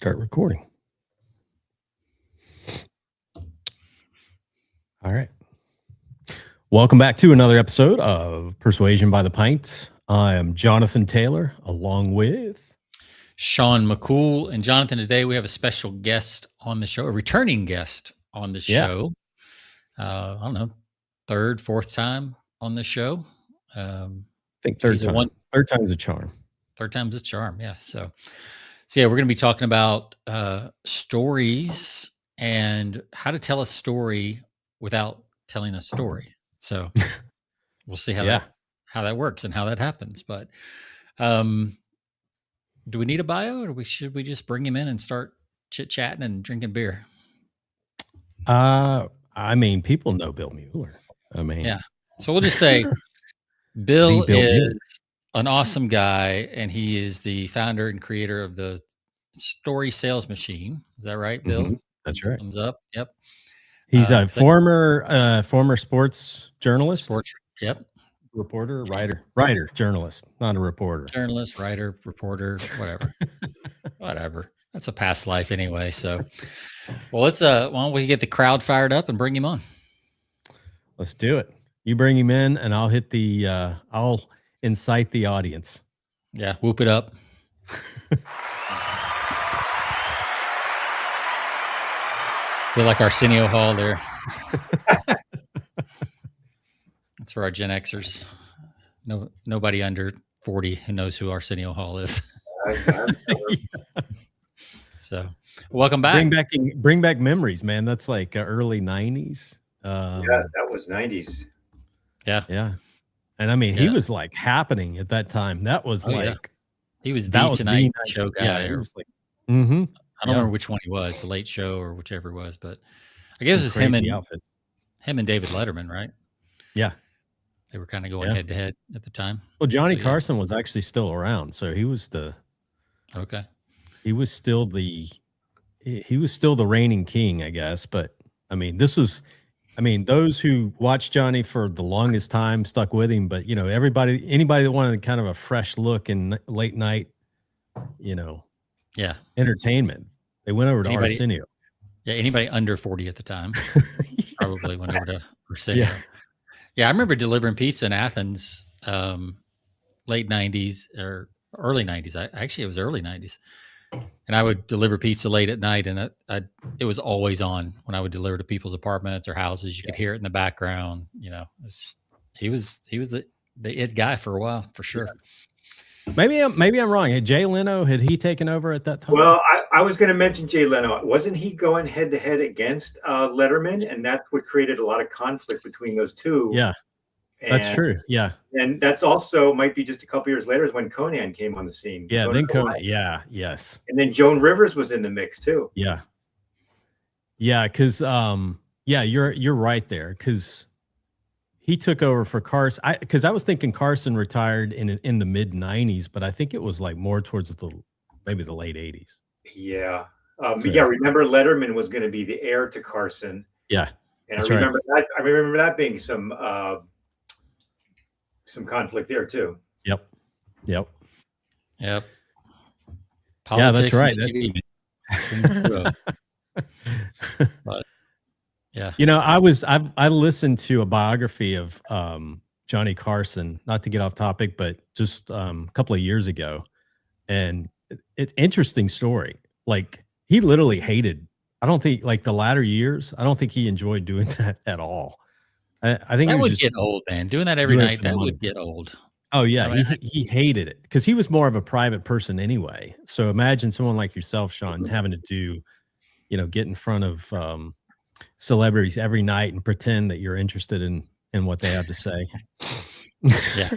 Start recording. All right. Welcome back to another episode of Persuasion by the Pint. I am Jonathan Taylor, along with Sean McCool. And Jonathan, today we have a special guest on the show, a returning guest on the show. I don't know, third, fourth time on the show. I think third time. Third time's a charm. Third time's a charm, yeah. So yeah, we're going to be talking about stories and how to tell a story without telling a story. So we'll see how that works and how that happens. But do we need a bio, or should we just bring him in and start chit-chatting and drinking beer? I mean, people know Bill Mueller. Yeah. So we'll just say Bill is an awesome guy, and he is the founder and creator of the Story Sales Machine. Is that right, Bill? Mm-hmm. That's right. Thumbs up. Yep. He's a former sports journalist. Reporter, writer, journalist, not a reporter. Journalist, writer, reporter, whatever. Whatever. That's a past life anyway. So, well, let's why don't we get the crowd fired up and bring him on? Let's do it. You bring him in, and I'll hit the I'll incite the audience. Yeah, whoop it up. Feel like Arsenio Hall there. That's for our Gen Xers. Nobody under 40 who knows who Arsenio Hall is. So, welcome back. Bring back memories, man. That's like early 90s. Yeah, that was 90s. Yeah. And I mean, he was like happening at that time. That was he was the Tonight Show guy. Yeah, he was like, I don't remember which one he was, the Late Show or whichever it was, but I guess it was him and David Letterman, right? Yeah. They were kind of going head to head at the time. Well, Johnny Carson was actually still around, so he was still the reigning king, I guess. But I mean, those who watched Johnny for the longest time stuck with him. But anybody that wanted kind of a fresh look in late night, entertainment, they went over to Arsenio. Yeah, anybody under 40 at the time probably went over to Arsenio. Yeah, I remember delivering pizza in Athens, late 90s or early 90s. Actually, it was early 90s. And I would deliver pizza late at night, and it was always on when I would deliver to people's apartments or houses. You could hear it in the background. He was the it guy for a while, for sure. Maybe I'm wrong. Had Jay Leno, had he taken over at that time? Well, I was going to mention Jay Leno. Wasn't he going head to head against Letterman? And that's what created a lot of conflict between those two. Yeah, that's true. Yeah. And that's also might be just a couple years later is when Conan came on the scene. Yeah, then Conan. Yeah, yes. And then Joan Rivers was in the mix too. Yeah. Yeah, because you're right there, because he took over for Carson. Because I was thinking Carson retired in the mid 90s, but I think it was like more towards maybe the late 80s. Yeah. Remember Letterman was going to be the heir to Carson. Yeah. And I remember that being some conflict there too. Yep. Politics, yeah, that's right. But yeah. I listened to a biography of Johnny Carson, not to get off topic, but just a couple of years ago. And it's interesting story. Like, he literally hated, I don't think, like, the latter years, I don't think he enjoyed doing that at all. I think that would get old, man. Doing that every night, that would get old. Oh yeah, he hated it because he was more of a private person anyway. So imagine someone like yourself, Sean, having to do, get in front of celebrities every night and pretend that you're interested in what they have to say. Yeah.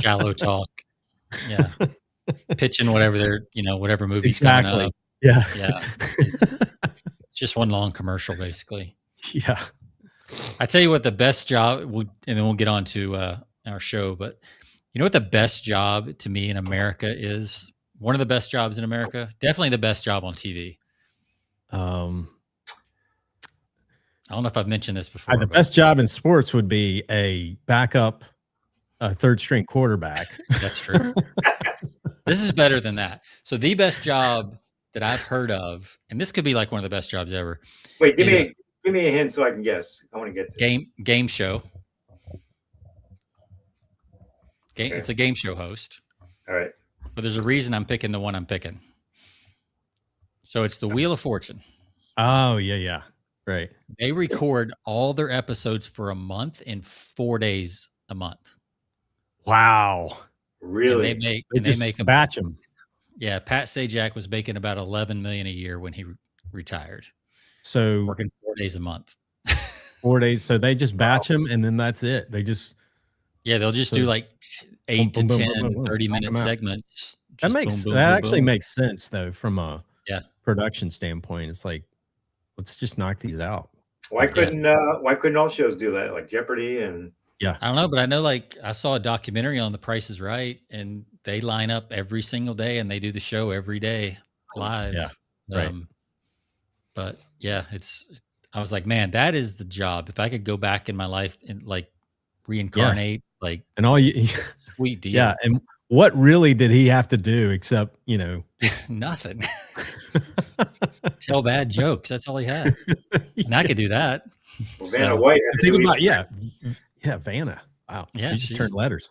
Shallow talk. Yeah. Pitching whatever whatever movie's coming up. Yeah. It's just one long commercial, basically. Yeah. I tell you what, the best job, and then we'll get on to our show, but you know what the best job to me in America is? One of the best jobs in America? Definitely the best job on TV. I don't know if I've mentioned this before. The best job in sports would be a backup, third string quarterback. That's true. This is better than that. So the best job that I've heard of, and this could be like one of the best jobs ever. Wait, give is me a hint so I can guess. I want to get this. game show. Okay. It's a game show host. All right. But there's a reason I'm picking the one I'm picking. So it's the Wheel of Fortune. Oh, yeah. Right. They record all their episodes for a month in 4 days a month. Wow. Really? And they just make them batch them. Yeah, Pat Sajak was making about $11 million a year when he retired, So working 4 days a month. 4 days. So they just batch them, and then that's it. They just They'll just do like 8 to 10, 30-minute segments. That actually makes sense though from a production standpoint. It's like, let's just knock these out. Why couldn't all shows do that, like Jeopardy and? Yeah, I don't know, but I know, like, I saw a documentary on The Price is Right, and they line up every single day and they do the show every day live. Yeah, right. But yeah, I was like, man, that is the job. If I could go back in my life and like reincarnate, like, and all you, sweet deal. Yeah, and what really did he have to do except just nothing? Tell bad jokes. That's all he had. And I could do that. Well, Vanna White. Think about Vanna. Wow. Yeah, she just turned letters.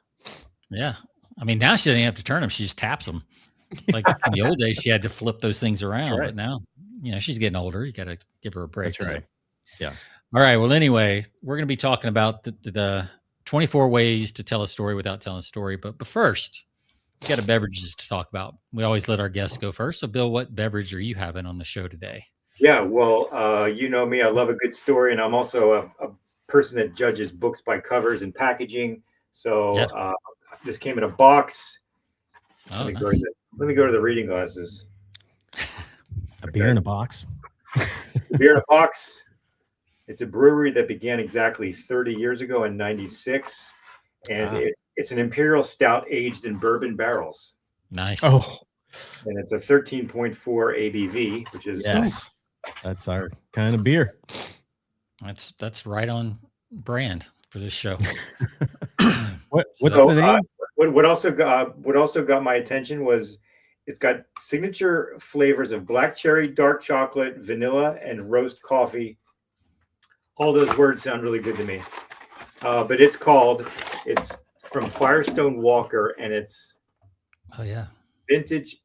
Yeah. I mean, now she doesn't have to turn them. She just taps them. Like in the old days, she had to flip those things around. Right. But now, she's getting older. You got to give her a break. That's right. So. Yeah. All right. Well, anyway, we're going to be talking about the 24 ways to tell a story without telling a story. But first, we got beverages to talk about. We always let our guests go first. So, Bill, what beverage are you having on the show today? Yeah. Well, you know me. I love a good story. And I'm also a person that judges books by covers and packaging. So this came in a box. Oh, let me go to the reading glasses. A beer in a box. Beer in a box. It's a brewery that began exactly 30 years ago in 96. And it's an imperial stout aged in bourbon barrels. Nice. Oh. And it's a 13.4 ABV, which is that's our kind of beer. That's right on brand for this show. What's the name? What also got my attention was it's got signature flavors of black cherry, dark chocolate, vanilla, and roast coffee. All those words sound really good to me. But it's from Firestone Walker, and it's vintage.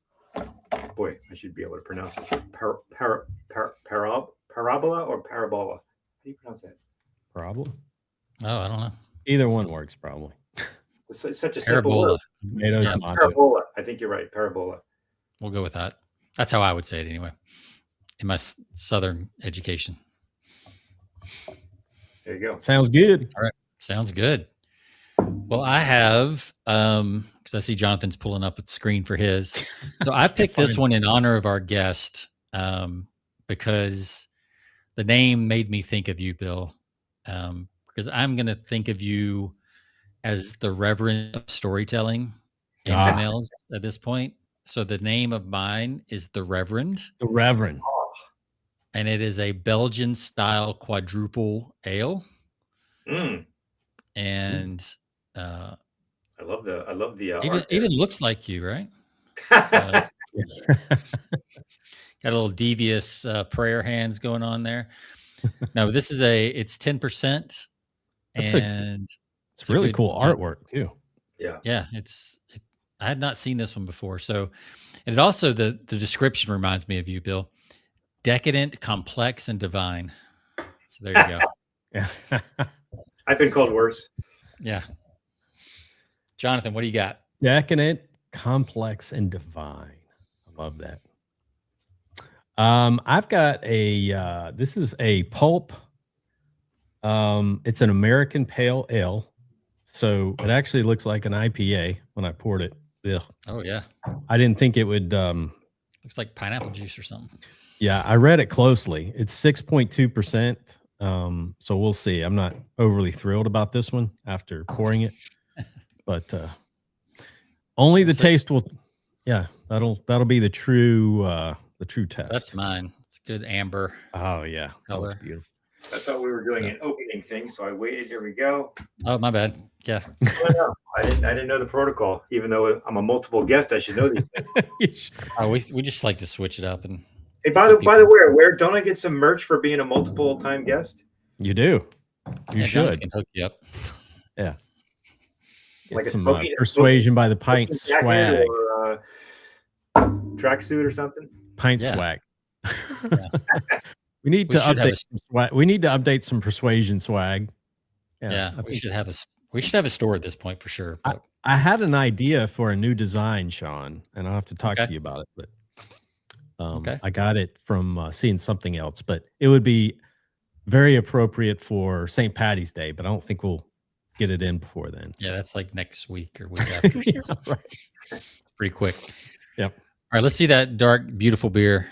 Boy, I should be able to pronounce it. Parabola or parabola? How do you pronounce that? Parabola? Oh, I don't know. Either one works probably. It's such a parabola. Simple word. Parabola. I think you're right. Parabola. We'll go with that. That's how I would say it anyway. In my Southern education. There you go. Sounds good. All right. Sounds good. Well, I have, because I see Jonathan's pulling up the screen for his. So I picked this one in honor of our guest because the name made me think of you, Bill, because I'm going to think of you as the reverend of storytelling in emails at this point. So the name of mine is The Reverend. The Reverend. And it is a Belgian style quadruple ale. And I love the even looks like you, right? Got a little devious prayer hands going on there. No, this is it's 10%. It's really cool artwork too. Yeah. I had not seen this one before. So, and it also, the description reminds me of you, Bill. Decadent, complex, and divine. So there you go. Yeah. I've been called worse. Yeah. Jonathan, what do you got? Decadent, complex, and divine. I love that. I've got this is a pulp. It's an American pale ale. So it actually looks like an IPA when I poured it. Ugh. Oh yeah. I didn't think it would. Looks like pineapple juice or something. Yeah, I read it closely. It's 6.2%. So we'll see. I'm not overly thrilled about this one after pouring it, but only the taste will. Yeah, that'll be the true test. That's mine. It's good amber. Oh yeah, color. that's beautiful. I thought we were doing an opening thing, so I waited. Here we go. Oh, my bad. Yeah. Oh, no, I didn't know the protocol. Even though I'm a multiple guest, I should know these things. Oh, we just like to switch it up. And Hey, by the way, where don't I get some merch for being a multiple time guest? You do. You should. Can hook you up. Yeah. Get Like a some smoking- Persuasion by the Pint Jacket swag. or tracksuit or something. Pint Yeah. swag. Yeah. We need We to should have update some swag. We need to update some Persuasion swag. Yeah, I we think should have a store at this point for sure. But I had an idea for a new design, Sean, and I'll have to talk to you about it. But I got it from seeing something else. But it would be very appropriate for St. Patty's Day. But I don't think we'll get it in before then. yeah, that's like next week or week after. Yeah, right. Pretty quick. Yep. All right, let's see that dark, beautiful beer,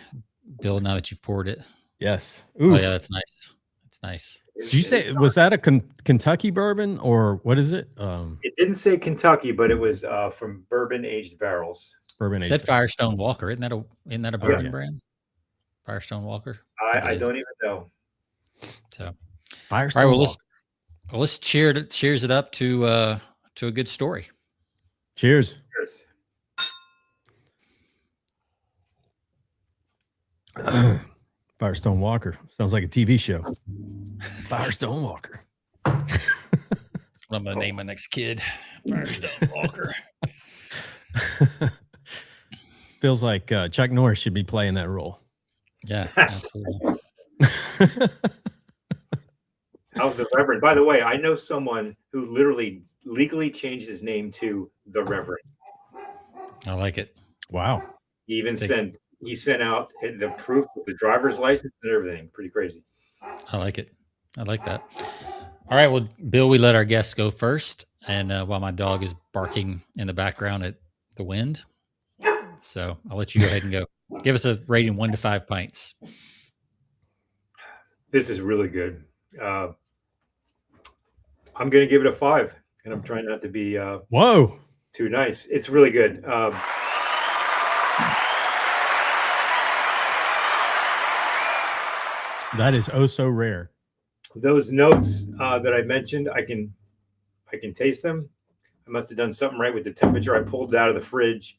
Bill. Now that you've poured it. Yes. Oh Oof. yeah, that's nice. That's nice. Did you say was that a Kentucky bourbon or what is it? It didn't say Kentucky, but it was from bourbon aged barrels. Bourbon. It said aged. Firestone Walker. Isn't that a bourbon yeah. brand? Firestone Walker. I don't even know. So Firestone. all right, well Walker. let's cheers it up to a good story. Cheers. Cheers. Firestone Walker. Sounds like a TV show. Firestone Walker. That's what I'm gonna name my next kid. Firestone Walker. Feels like Chuck Norris should be playing that role. Yeah, absolutely. How's the Reverend? By the way, I know someone who literally legally changed his name to the Reverend. I like it. Wow. He even Thanks. sent out the proof of the driver's license and everything. Pretty crazy. I like it. I like that. All right. Well, Bill, we let our guests go first. And while my dog is barking in the background at the wind. So I'll let you go ahead and go. Give us a rating 1 to 5 pints. This is really good. I'm going to give it a 5, and I'm trying not to be Whoa. too nice. It's really good. That is oh so rare. Those notes that I mentioned, I can taste them. I must have done something right with the temperature. I pulled it out of the fridge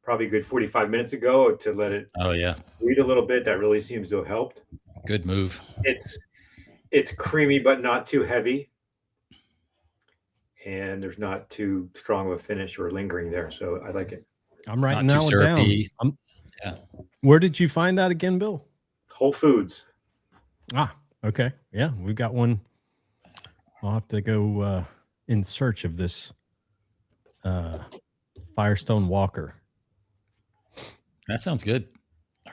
probably a good 45 minutes ago to let it Oh, yeah. read a little bit. That really seems to have helped. Good move. It's creamy, but not too heavy. And there's not too strong of a finish or lingering there. So I like it. I'm writing Not that too one down. syrupy. Yeah. Where did you find that again, Bill? Whole Foods. Ah, okay. Yeah, we've got one. I'll have to go in search of this Firestone Walker. That sounds good.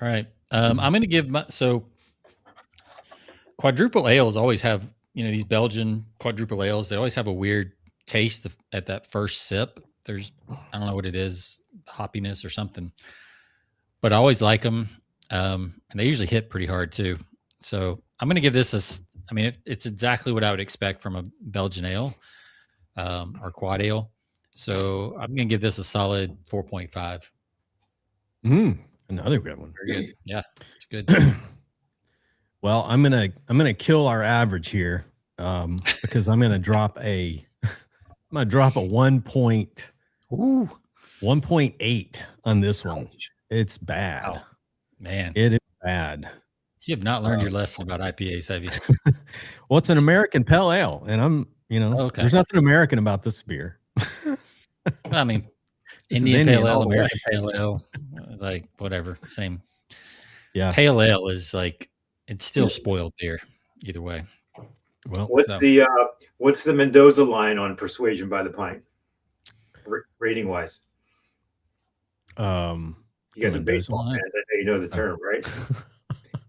All right. I'm going to give quadruple ales always have, these Belgian quadruple ales, they always have a weird taste at that first sip. I don't know what it is, hoppiness or something, but I always like them. And they usually hit pretty hard too. So I'm going to give this it's exactly what I would expect from a Belgian ale or quad ale. So I'm going to give this a solid 4.5. Another good one. Very good. Yeah, it's good. Well, I'm gonna kill our average here because I'm gonna drop a 1.8 on this one. It's bad. Wow. Man, It is bad. you have not learned your lesson about IPAs, have you? Well, it's an American pale ale, and Okay. there's nothing American about this beer. I mean, This is Indian Indian pale ale, all the way. American pale ale, like whatever, same. Yeah. Pale ale is like it's still spoiled beer, either way. Well, What's So- the Mendoza line on Persuasion by the Pint? Rating wise. You guys are Mendoza baseball line? fans. I know you know the term, right?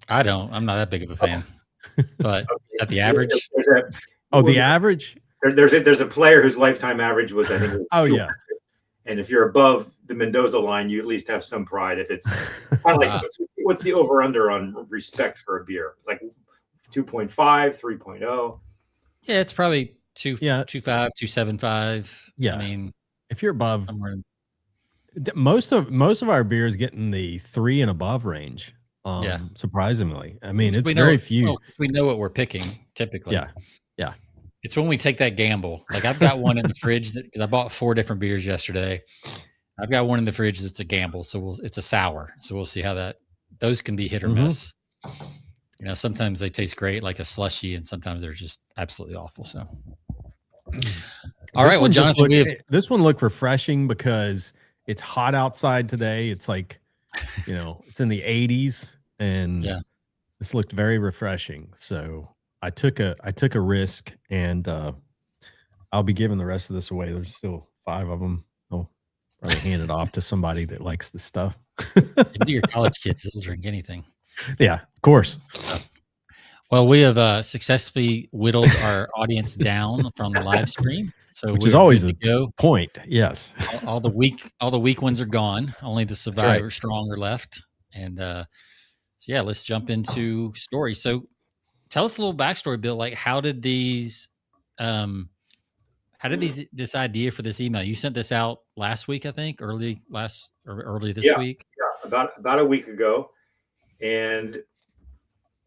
I don't. I'm not that big of a fan, but is that the average? the average. There's a player whose lifetime average was, I think. It was Oh 200. yeah. And if you're above the Mendoza line, you at least have some pride. If it's kind of like, what's the over under on respect for a beer? Like 2.5, 3.0. Yeah, it's probably 2.5, 2.75. Yeah. I mean, If you're above, somewhere. most of our beers get in the 3 and above range Yeah. Surprisingly. I mean, it's We very know, few. we know what we're picking typically. Yeah. Yeah. It's when we take that gamble. Like I've got one in the fridge because I bought 4 different beers yesterday. I've got one in the fridge that's a gamble. So it's a sour. So we'll see how those can be hit or miss. You know, sometimes they taste great like a slushy, and sometimes they're just absolutely awful. So, all right. Well, Jonathan, this one looked refreshing because it's hot outside today. It's like, you know, it's in the 80s, and this looked very refreshing. So I took a risk, and I'll be giving the rest of this away. There's still 5 of them. I'll probably hand it off to somebody that likes the stuff. Maybe your college kids that'll drink anything. Yeah, of course. Well, we have successfully whittled our audience down from the live stream. So which is always the point. Yes. All the weak ones are gone. Only the survivor strong are left. And so yeah, let's jump into stories. So tell us a little backstory, Bill. Like how did this idea for this email? You sent this out last week, I think, early this week. Yeah, about a week ago. And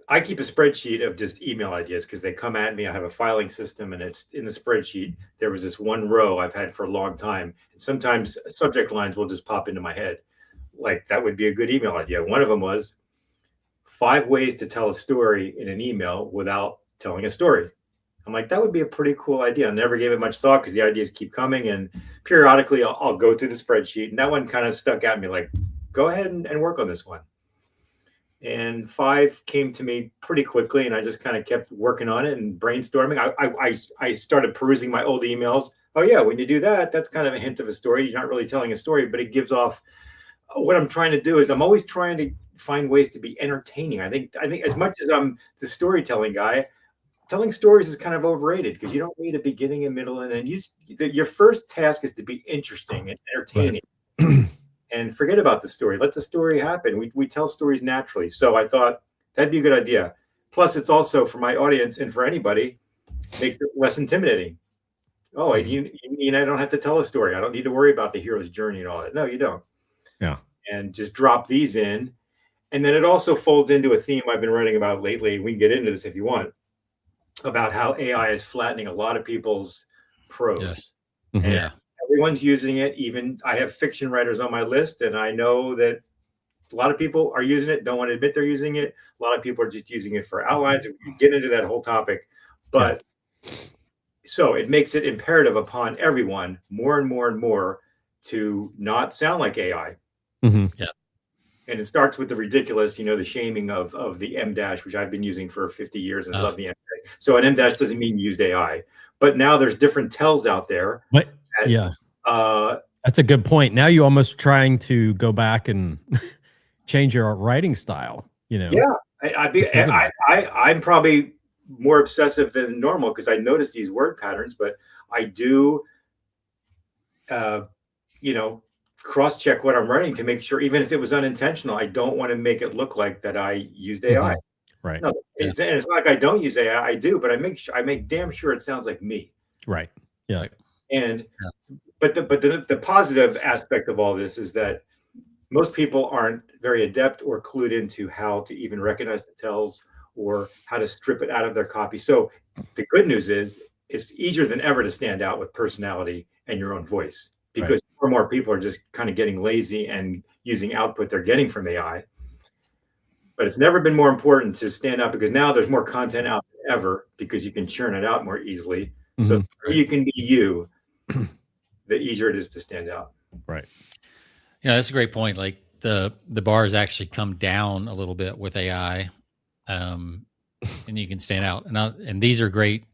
I keep a spreadsheet of just email ideas because they come at me. I have a filing system, and it's in the spreadsheet. There was this one row I've had for a long time. And sometimes subject lines will just pop into my head. Like that would be a good email idea. One of them was 5 ways to tell a story in an email without telling a story. I'm like, that would be a pretty cool idea. I never gave it much thought because the ideas keep coming. And periodically I'll go through the spreadsheet. And that one kind of stuck at me like, go ahead and work on this one. And 5 came to me pretty quickly, and I just kind of kept working on it and brainstorming. I started perusing my old emails. Oh yeah, when you do that, that's kind of a hint of a story. You're not really telling a story, but it gives off what I'm trying to do is I'm always trying to find ways to be entertaining. I think as much as I'm the storytelling guy, telling stories is kind of overrated because you don't need a beginning, a middle, and end. Your first task is to be interesting and entertaining. Right. And forget about the story. Let the story happen. We tell stories naturally. So I thought that'd be a good idea. Plus, it's also for my audience and for anybody, makes it less intimidating. Oh, you mean I don't have to tell a story? I don't need to worry about the hero's journey and all that. No, you don't. Yeah. And just drop these in. And then it also folds into a theme I've been writing about lately. We can get into this if you want, about how AI is flattening a lot of people's prose. Yes. Mm-hmm. Yeah. Everyone's using it. Even I have fiction writers on my list, and I know that a lot of people are using it, don't want to admit they're using it. A lot of people are just using it for outlines. We can get into that whole topic. But so it makes it imperative upon everyone more and more and more to not sound like AI. Mm-hmm. Yeah. And it starts with the ridiculous, the shaming of the M dash, which I've been using for 50 years and I love the M dash. So an M dash doesn't mean you used AI. But now there's different tells out there. But that's a good point. Now you're almost trying to go back and change your writing style, Yeah, I'm probably more obsessive than normal because I notice these word patterns, but I do, cross-check what I'm writing to make sure, even if it was unintentional, I don't want to make it look like that I used AI. Right. No, it's not like I don't use AI. I do, but I make damn sure it sounds like me. Right. Yeah. And but the positive aspect of all this is that most people aren't very adept or clued into how to even recognize the tells or how to strip it out of their copy. So the good news is it's easier than ever to stand out with personality and your own voice because more and more people are just kind of getting lazy and using output they're getting from AI. But it's never been more important to stand out because now there's more content out than ever because you can churn it out more easily. Mm-hmm. So you can be you, the easier it is to stand out. Right. Yeah, that's a great point. Like the bars actually come down a little bit with AI, and you can stand out. And these are great.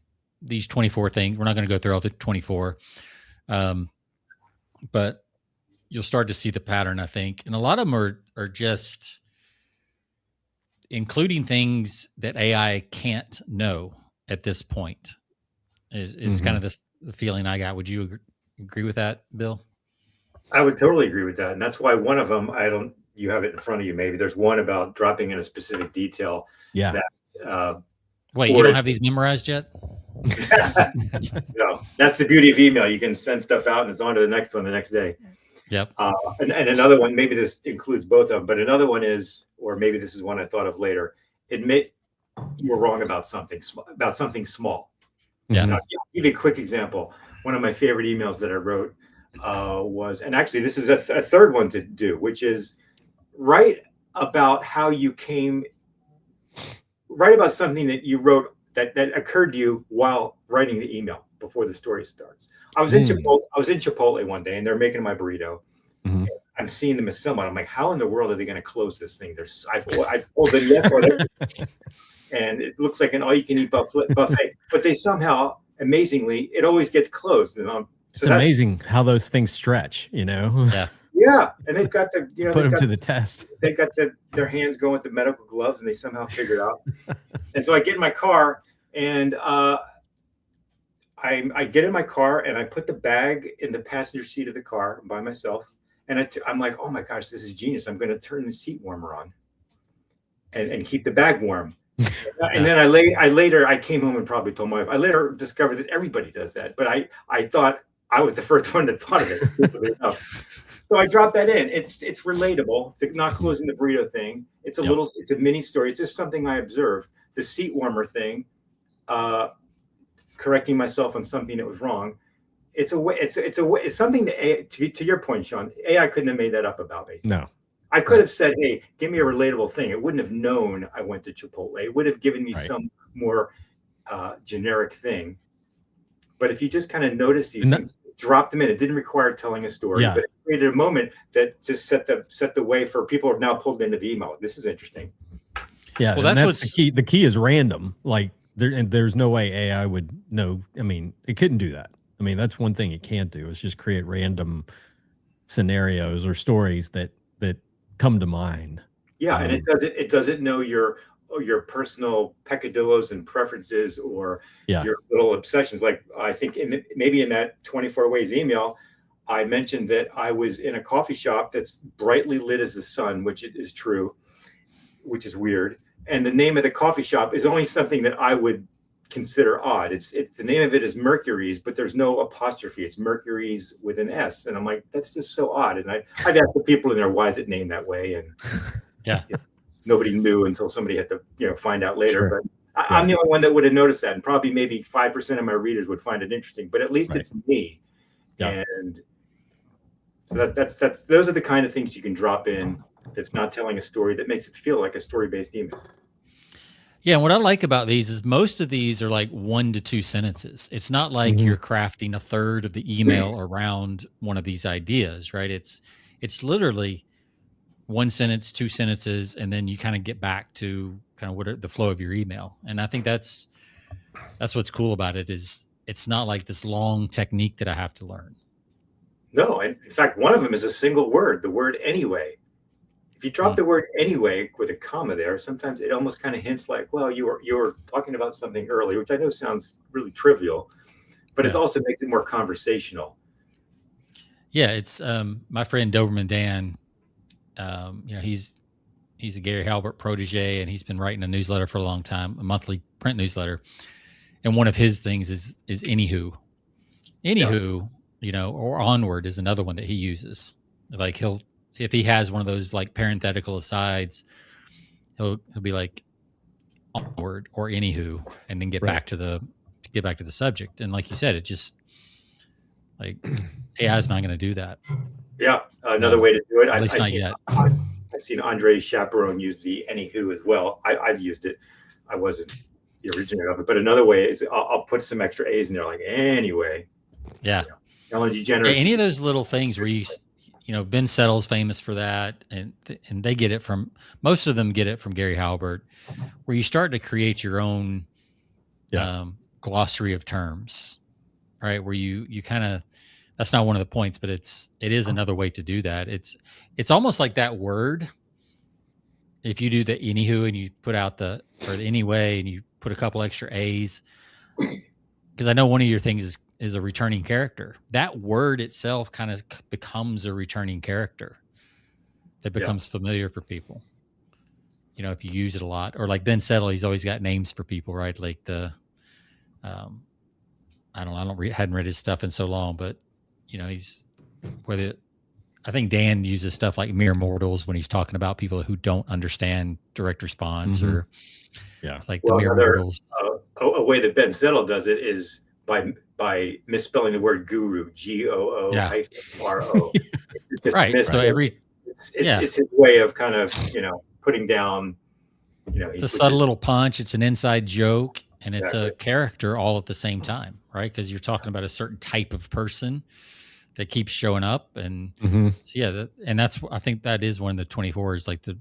These 24 things. We're not going to go through all the 24, but you'll start to see the pattern, I think. And a lot of them are just including things that AI can't know at this point. Is kind of the feeling I got. Would you agree with that, Bill? I would totally agree with that. And that's why one of them, you have it in front of you. Maybe there's one about dropping in a specific detail. Yeah. That, wait, you don't have these memorized yet? No, that's the beauty of email. You can send stuff out and it's on to the next one the next day. Yep. And another one, maybe this includes both of them, but another one is, or maybe this is one I thought of later. Admit you were wrong about something small. Yeah. And I'll give you a quick example. One of my favorite emails that I wrote was, and actually this is a third one to do, which is write about how you write about something that you wrote that occurred to you while writing the email before the story starts. I was in Chipotle one day, and they're making my burrito. Mm-hmm. I'm seeing them assemble. I'm like, how in the world are they going to close this thing? I've pulled it yet, and it looks like an all-you-can-eat buffet. But they somehow, amazingly, it always gets closed. And it's amazing how those things stretch. Yeah. Yeah, and they've got put them to the test. They've got their hands going with the medical gloves, and they somehow figure it out. And so I get in my car, and I get in my car, and I put the bag in the passenger seat of the car by myself. And I'm like, oh my gosh, this is genius. I'm going to turn the seat warmer on and keep the bag warm. And then I came home and probably told my wife. I later discovered that everybody does that, but I thought I was the first one that thought of it. So I dropped that in. It's relatable. The not closing the burrito thing. It's a mini story. It's just something I observed. The seat warmer thing, correcting myself on something that was wrong. It's something that to your point, Sean, AI couldn't have made that up about me. No. I could have said, hey, give me a relatable thing. It wouldn't have known I went to Chipotle. It would have given me some more generic thing. But if you just kind of notice these things, drop them in. It didn't require telling a story, but it created a moment that just set the way for people who are now pulled into the email. This is interesting. Yeah, well, that's the key. The key is random. Like there's no way AI would know. I mean, it couldn't do that. I mean, that's one thing it can't do is just create random scenarios or stories that come to mind. Yeah, and it doesn't know your personal peccadillos and preferences or your little obsessions. Like I think maybe in that 24 Ways email, I mentioned that I was in a coffee shop that's brightly lit as the sun, which is true, which is weird. And the name of the coffee shop is only something that I would consider odd. The name of it is Mercury's, but there's no apostrophe. It's Mercury's with an S. And I'm like, that's just so odd. And I've asked the people in there, why is it named that way? And nobody knew until somebody had to find out later. Sure. But I'm the only one that would have noticed that, and probably maybe 5% of my readers would find it interesting. But at least it's me. Yeah. And so those are the kind of things you can drop in that's not telling a story that makes it feel like a story-based email. Yeah, and what I like about these is most of these are like 1 to 2 sentences. It's not like you're crafting a third of the email around one of these ideas, right? It's literally 1 sentence, 2 sentences, and then you kind of get back to kind of the flow of your email. And I think that's what's cool about it is it's not like this long technique that I have to learn. No, in fact, one of them is a single word, the word anyway. If you drop the word anyway with a comma there, sometimes it almost kind of hints like, well, you were talking about something earlier, which I know sounds really trivial, but it also makes it more conversational. Yeah, it's my friend Doberman Dan. He's a Gary Halbert protege, and he's been writing a newsletter for a long time, a monthly print newsletter. And one of his things is anywho, or onward is another one that he uses. Like if he has one of those like parenthetical asides, he'll be like onward or anywho, and then get back to the subject. And like you said, it just like AI is not going to do that. Yeah, another way to do it. At least not yet. I've seen Andre Chaperon use the anywho as well. I've used it. I wasn't the originator of it, but another way is I'll put some extra A's in there, like anyway. Yeah. Ellen DeGeneres. Any of those little things where Ben Settle's famous for that, and they get it from, most of them get it from Gary Halbert, where you start to create your own glossary of terms, right? Where you kind of, that's not one of the points, but it is another way to do that. It's almost like that word. If you do the anywho and you put out the anyway and you put a couple extra A's, because I know one of your things is a returning character. That word itself kind of becomes a returning character that becomes familiar for people. If you use it a lot, or like Ben Settle, he's always got names for people, right? Like I hadn't read his stuff in so long, but he's I think Dan uses stuff like mere mortals when he's talking about people who don't understand direct response, Mhm. or Yeah. it's like Well, the mere another mortals. a way that Ben Settle does it is by misspelling the word guru, GOO Yeah. hyphen RO. Right. Dismiss So it. It's yeah. his way of kind of, putting down, It's a subtle little punch. It's an inside joke, and it's Exactly. a character all at the same time, right? Because you're talking about a certain type of person that keeps showing up, and Mhm. so yeah, that's I think that is one of the 24 is like the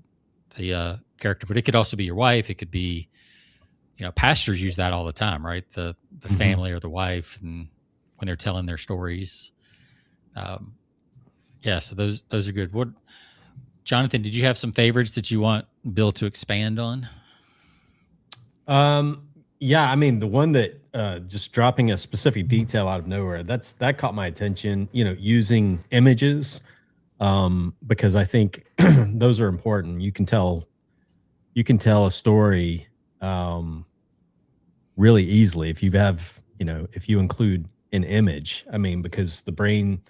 character, but it could also be your wife. It could be, pastors use that all the time, right? The Mhm. family or the wife, and when they're telling their stories. Yeah, so those are good. What, Jonathan, did you have some favorites that you want Bill to expand on? Yeah, I mean, the one that just dropping a specific detail out of nowhere, that caught my attention, using images, because I think those are important. You can tell a story really easily if if you include an image. I mean, because the brain,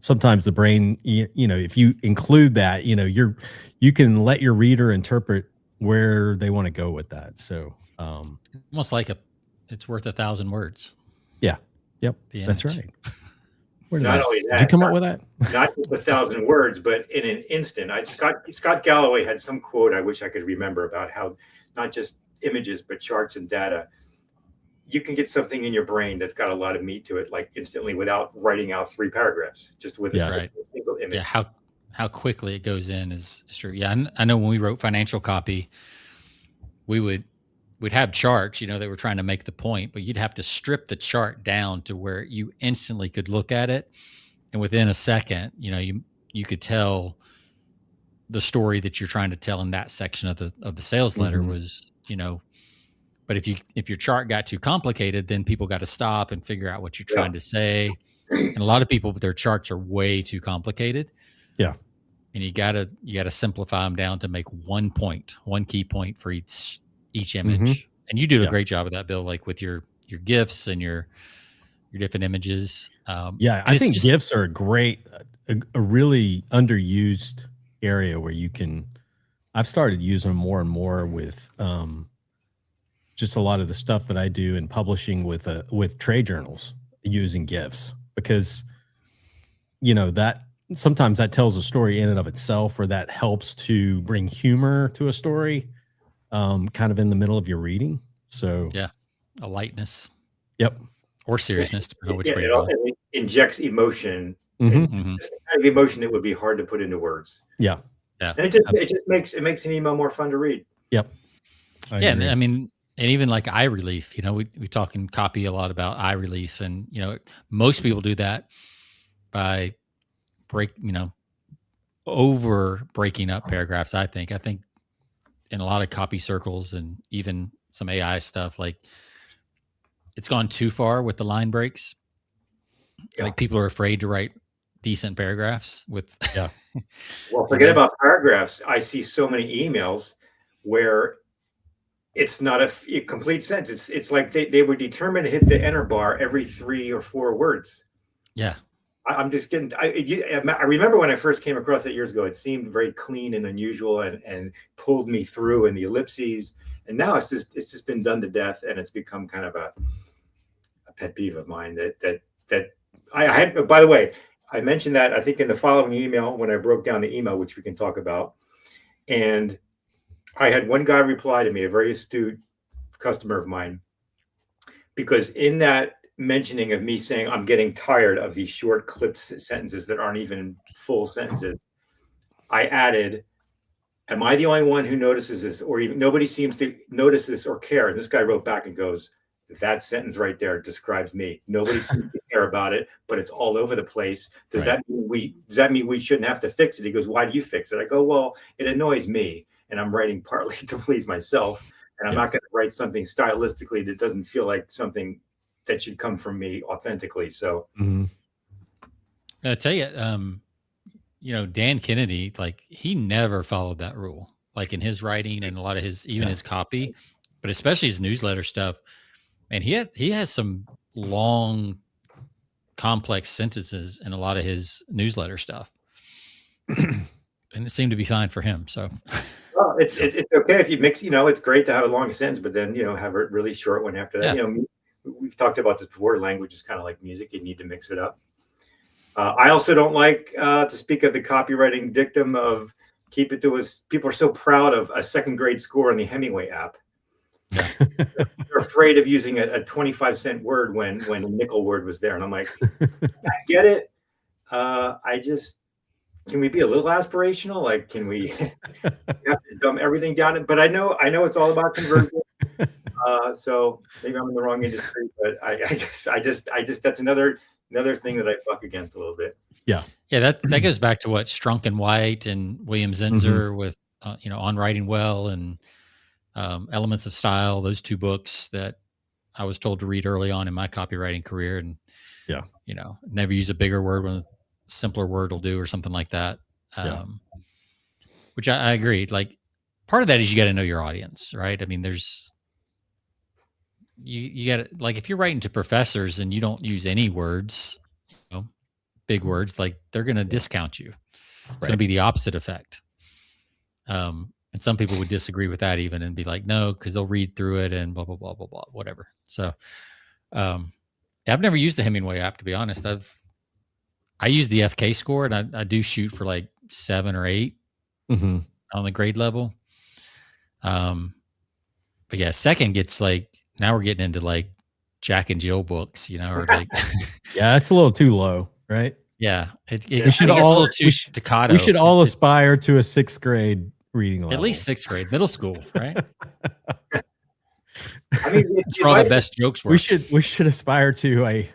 sometimes the brain, if you include that, you can let your reader interpret where they want to go with that. So, Almost like it's worth 1,000 words. yeah, yep, The that's image. right. Where Not only did you that, come up with that? not just 1,000 words, but in an instant. Scott Galloway had some quote I wish I could remember about how not just images but charts and data. You can get something in your brain that's got a lot of meat to it, like instantly, without writing out 3 paragraphs, just with Yeah. a single image. Yeah, how quickly it goes in is true. Yeah, I know when we wrote financial copy, we'd have charts, they were trying to make the point, but you'd have to strip the chart down to where you instantly could look at it, and within a second, you could tell the story that you're trying to tell in that section of the sales letter Mhm. was, but if your chart got too complicated, then people got to stop and figure out what you're trying to say. And a lot of people, their charts are way too complicated. Yeah. And you gotta simplify them down to make one key point for each image. Mhm. And you do a Yeah. great job of that, Bill, like with your GIFs and your different images. Yeah, and I it's think just- GIFs are a really underused area where you can. I've started using them more and more with just a lot of the stuff that I do in publishing with trade journals using GIFs, because that sometimes that tells a story in and of itself, or that helps to bring humor to a story, kind of in the middle of your reading. So Yeah. a lightness yep. or seriousness, depending on which way it you're going. injects emotion, Mhm. Mhm. just the kind of emotion that would be hard to put into words. Yeah. Yeah. And it just makes an email more fun to read. Yep. I Yeah, and agree. I mean, and even like eye relief, we talk in copy a lot about eye relief, and most people do that by over breaking up paragraphs. I think in a lot of copy circles and even some AI stuff, like it's gone too far with the line breaks. Yeah. Like people are afraid to write decent paragraphs with. Yeah. Well, forget about paragraphs. I see so many emails where it's not a complete sentence. It's like they were determined to hit the enter bar every 3 or 4 words. Yeah. I'm just getting. I remember when I first came across it years ago. It seemed very clean and unusual, and pulled me through in the ellipses. And now it's just been done to death, and it's become kind of a pet peeve of mine. That I had. By the way, I mentioned that I think in the following email when I broke down the email, which we can talk about, and I had one guy reply to me, a very astute customer of mine, because in that mentioning of me saying I'm getting tired of these short clipped sentences that aren't even full sentences, I added, am I the only one who notices this, or even nobody seems to notice this or care? And this guy wrote back and goes, that sentence right there describes me. Nobody seems to care about it, but it's all over the place. Does that mean we shouldn't have to fix it? He goes, why do you fix it? I go, well, it annoys me, and I'm writing partly to please myself, and I'm not going to write something stylistically that doesn't feel like something that should come from me authentically. So I tell you, Dan Kennedy, like he never followed that rule, like in his writing and a lot of his copy, but especially his newsletter stuff. And he has some long complex sentences in a lot of his newsletter stuff. And it seemed to be fine for him. So well, it's okay if you mix, it's great to have a long sentence, but then, have a really short one after that. Yeah. We've talked about this before. Language is kind of like music. You need to mix it up. I also don't like to speak of the copywriting dictum of keep it to us. People are so proud of a second grade score on the Hemingway app. Yeah. They're afraid of using a 25-cent word when a nickel word was there. And I'm like, I get it. Can we be a little aspirational? Like, can we have to dumb everything down? But I know it's all about conversion. So maybe I'm in the wrong industry, but I just that's another thing that I buck against a little bit. Yeah. That goes back to what Strunk and White and William Zinsser with, On Writing Well and Elements of Style, those two books that I was told to read early on in my copywriting career. And, never use a bigger word when a simpler word will do or something like that. Which I agree. Like part of that is you got to know your audience, right? I mean, there's, you got to, like, if you're writing to professors and you don't use any words, big words, like they're going to discount you. It's going to be the opposite effect. And some people would disagree with that even and be like, no, because they'll read through it and blah, blah, blah, blah, blah, whatever. So I've never used the Hemingway app, to be honest. I use the FK score and I do shoot for like 7 or 8 on the grade level. But yeah, second gets like, now we're getting into like Jack and Jill books, or like, yeah, it's a little too low, right? Yeah. We should all staccato. We should all aspire to a 6th grade reading level. At least 6th grade, middle school, right? I mean, that's where all the best jokes were. We should aspire to a,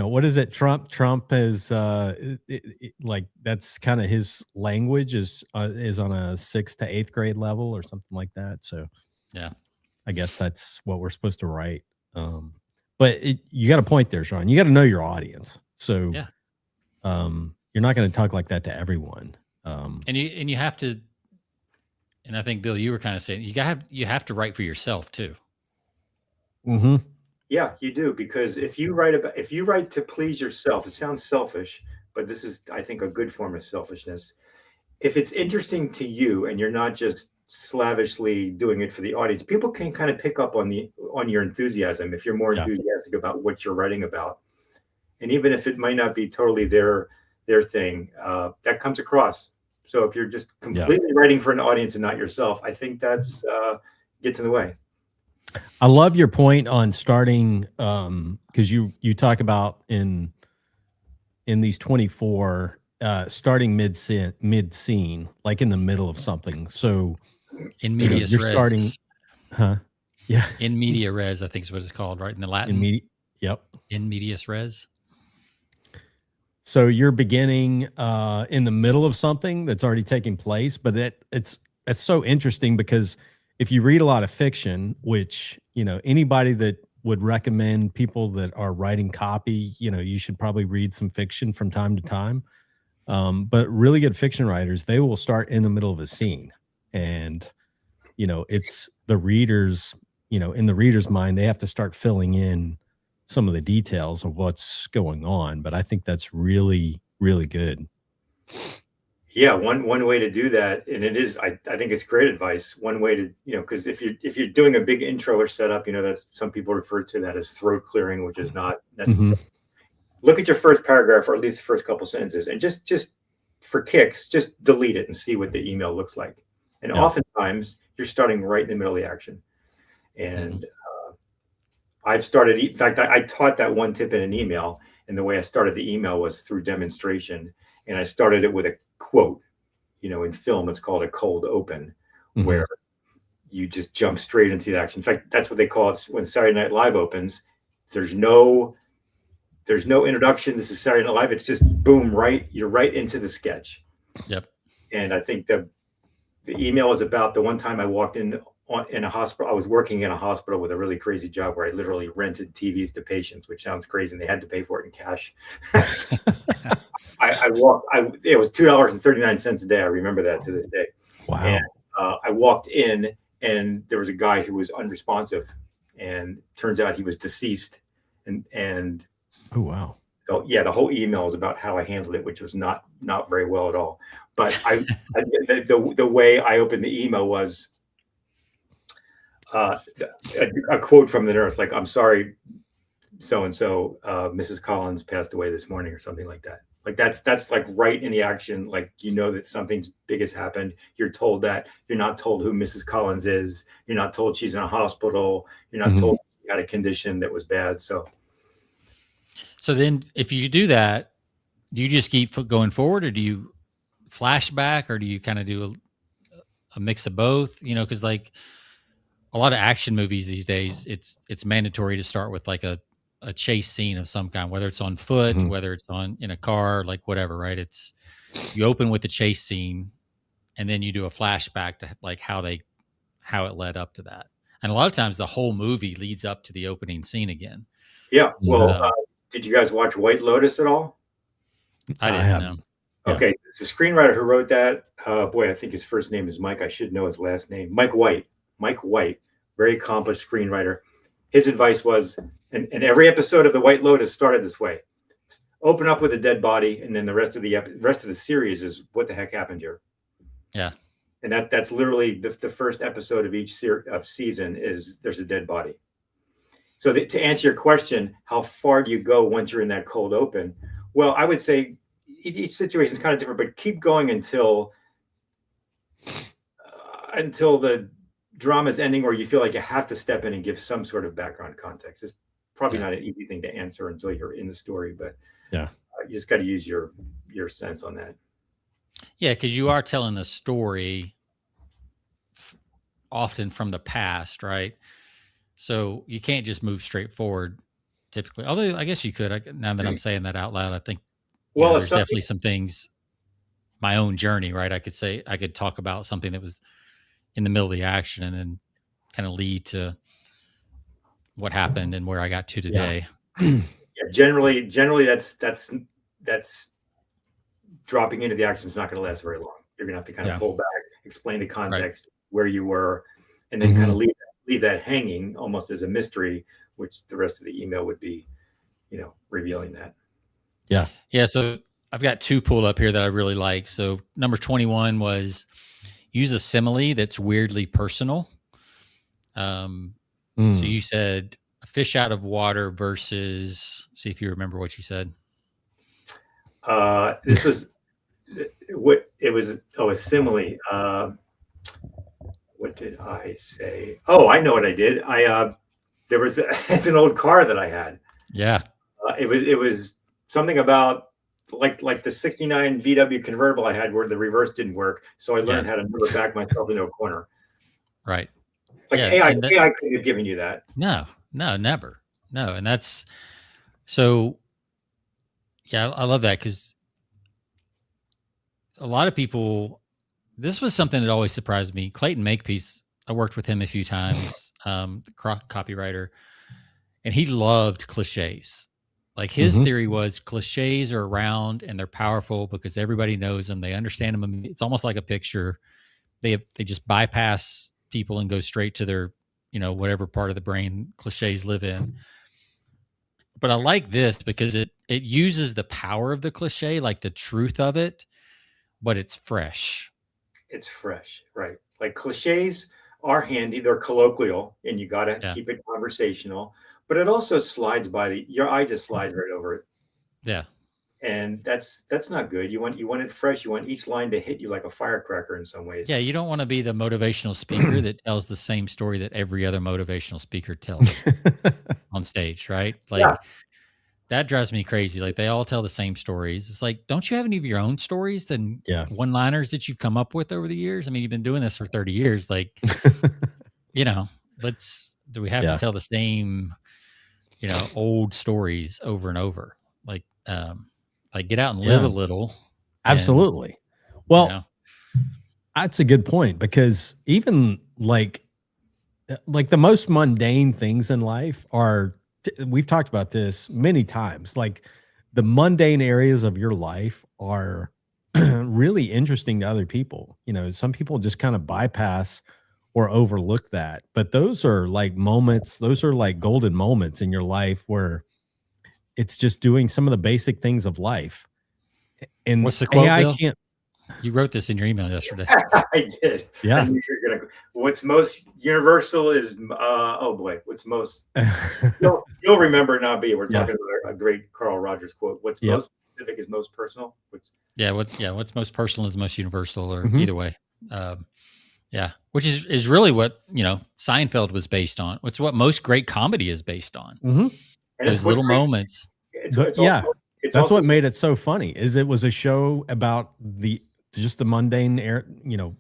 what is it? Trump is like, that's kind of his language is on a 6th to 8th grade level or something like that. So yeah, I guess that's what we're supposed to write. But you got a point there, Sean. You got to know your audience. So yeah, you're not going to talk like that to everyone. And you have to. And I think, Bill, you were kind of saying you have to write for yourself too. Mm-hmm. Yeah, you do, because if you write to please yourself, it sounds selfish, but this is, I think, a good form of selfishness. If it's interesting to you and you're not just slavishly doing it for the audience, people can kind of pick up on your enthusiasm if you're more enthusiastic about what you're writing about. And even if it might not be totally their thing, that comes across. So if you're just completely writing for an audience and not yourself, I think that's gets in the way. I love your point on starting, because you talk about in these 24 starting mid scene, like in the middle of something. So in medias you're res. starting, yeah, in media res, I think is what it's called, right? In the Latin, in medias res. So you're beginning in the middle of something that's already taking place, but it's so interesting because if you read a lot of fiction, which, anybody that would recommend people that are writing copy, you should probably read some fiction from time to time. But really good fiction writers, they will start in the middle of a scene. And, it's the readers, in the reader's mind, they have to start filling in some of the details of what's going on. But I think that's really, really good. Yeah, one way to do that, and it is, I think it's great advice. One way to, because if you're doing a big intro or setup, that's, some people refer to that as throat clearing, which is not necessary. Mm-hmm. Look at your first paragraph, or at least the first couple sentences, and just for kicks, just delete it and see what the email looks like. And oftentimes you're starting right in the middle of the action. And I've started, in fact, I taught that one tip in an email, and the way I started the email was through demonstration. And I started it with a quote. In film, it's called a cold open, where you just jump straight into the action. In fact, that's what they call it when Saturday Night Live opens. There's no introduction. This is Saturday Night Live. It's just boom, you're right into the sketch. Yep. And I think the email was about the one time I walked in a hospital. I was working in a hospital with a really crazy job where I literally rented TVs to patients, which sounds crazy, and they had to pay for it in cash. It was $2.39 a day. I remember that to this day. Wow. And I walked in, and there was a guy who was unresponsive, and turns out he was deceased. And oh, wow. the whole email is about how I handled it, which was not very well at all. But the way I opened the email was a quote from the nurse, like, "I'm sorry, so and so, Mrs. Collins passed away this morning," or something like that. Like that's like right in the action. Like, you know that something's big has happened. You're told that. You're not told who Mrs. Collins is. You're not told she's in a hospital. You're not told she had a condition that was bad. So then if you do that, do you just keep going forward, or do you flashback, or do you kind of do a mix of both? You know, because like a lot of action movies these days, it's mandatory to start with like a chase scene of some kind, whether it's on foot, whether it's in a car, like whatever, right? It's, you open with the chase scene and then you do a flashback to like how it led up to that. And a lot of times the whole movie leads up to the opening scene again. Yeah. Well, did you guys watch White Lotus at all? I didn't know. Okay. The screenwriter who wrote that, boy, I think his first name is Mike. I should know his last name. Mike White, very accomplished screenwriter. His advice was, and every episode of the White Lotus started this way: open up with a dead body, and then the rest of the series is what the heck happened here. Yeah, and that's literally the first episode of each season is there's a dead body. So to answer your question, how far do you go once you're in that cold open? Well, I would say each situation is kind of different, but keep going until the drama's ending, or you feel like you have to step in and give some sort of background context. It's probably not an easy thing to answer until you're in the story, but you just got to use your sense on that. Yeah, because you are telling a story often from the past, right? So you can't just move straight forward typically. Although I guess you could. Now that I'm saying that out loud, I think there's definitely some things, my own journey, right? I could talk about something that was in the middle of the action and then kind of lead to what happened and where I got to today. Yeah, generally that's dropping into the action is not going to last very long. You're going to have to kind of pull back, explain the context, where you were, and then kind of leave that hanging almost as a mystery, which the rest of the email would be, revealing that. Yeah. Yeah. So I've got two pulled up here that I really like. So number 21 was use a simile that's weirdly personal. So you said a fish out of water versus, see if you remember what you said. This was what it was. Oh, a simile. What did I say? Oh, I know what I did. It's an old car that I had. Yeah. It was something about like the 69 VW convertible I had where the reverse didn't work. So I learned how to never back myself into a corner. Right. Like AI couldn't have given you that. No, never. No. And that's so, yeah, I love that because a lot of people, this was something that always surprised me. Clayton Makepeace, I worked with him a few times, copywriter, and he loved cliches. Like his theory was cliches are around and they're powerful because everybody knows them. They understand them. It's almost like a picture. They just bypass people and go straight to their, whatever part of the brain cliches live in. But I like this because it uses the power of the cliche, like the truth of it, but it's fresh. It's fresh, right? Like cliches are handy. They're colloquial and you got to keep it conversational. But it also slides by your eye just slides right over it. Yeah. And that's not good. You want it fresh. You want each line to hit you like a firecracker in some ways. Yeah, you don't want to be the motivational speaker that tells the same story that every other motivational speaker tells on stage, right? Like that drives me crazy. Like they all tell the same stories. It's like, don't you have any of your own stories and one-liners that you've come up with over the years? I mean, you've been doing this for 30 years. Like, do we have to tell the same old stories over and over? Like get out and live a little. Absolutely. Well, that's a good point because even like the most mundane things in life are, we've talked about this many times. Like the mundane areas of your life are really interesting to other people. Some people just kind of bypass or overlook that, but those are like moments, those are like golden moments in your life where it's just doing some of the basic things of life. And What's the quote, AI Bill? can't. You wrote this in your email yesterday. I did. Yeah. I knew you were gonna. What's most universal is oh boy. What's most you'll remember not be. We're talking about a great Carl Rogers quote. What's most specific is most personal. What's most personal is most universal, or Mhm. either way. Which is really what Seinfeld was based on. It's what most great comedy is based on. Mhm. Those little moments. That's what made it so funny. Is it was a show about just the mundane,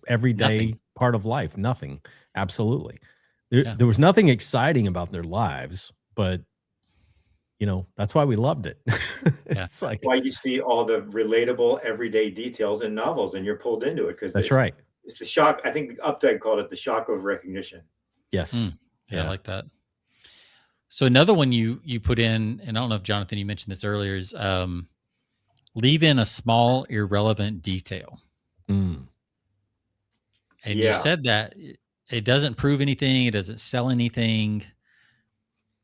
everyday part of life. Nothing. Absolutely. There was nothing exciting about their lives, but that's why we loved it. It's like why you see all the relatable everyday details in novels, and you're pulled into it because that's right. It's the shock. I think Updike called it the shock of recognition. Yes. I like that. So another one you put in, and I don't know if Jonathan, you mentioned this earlier, is leave in a small irrelevant detail. And you said that it doesn't prove anything, it doesn't sell anything.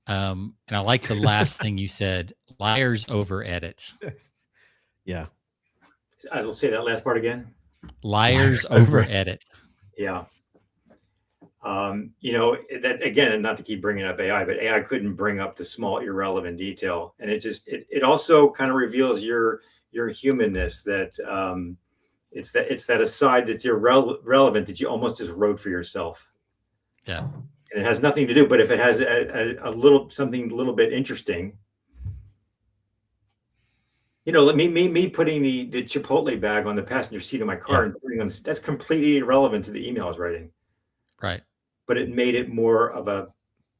And I like the last thing you said: liars over edit. Yeah. I'll say that last part again. Liars over edit. Yeah. That again, and not to keep bringing up AI, but AI couldn't bring up the small irrelevant detail, and it also kind of reveals your humanness. That it's that aside that's irrelevant that you almost just wrote for yourself. Yeah, and it has nothing to do. But if it has a little something a little bit interesting, me putting the Chipotle bag on the passenger seat of my car and putting on, that's completely irrelevant to the email I was writing. Right. But it made it more of of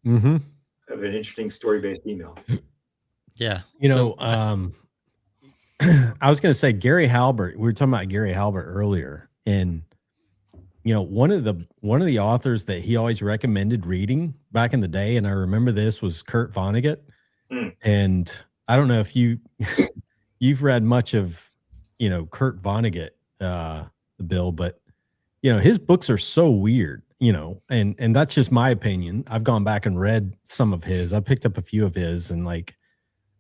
an interesting story-based email. Yeah. I was going to say Gary Halbert. We were talking about Gary Halbert earlier, and one of the authors that he always recommended reading back in the day, and I remember this, was Kurt Vonnegut. And I don't know if you've read much of Kurt Vonnegut, Bill, but his books are so weird. And that's just my opinion. I've gone back and read some of his. I picked up a few of his, and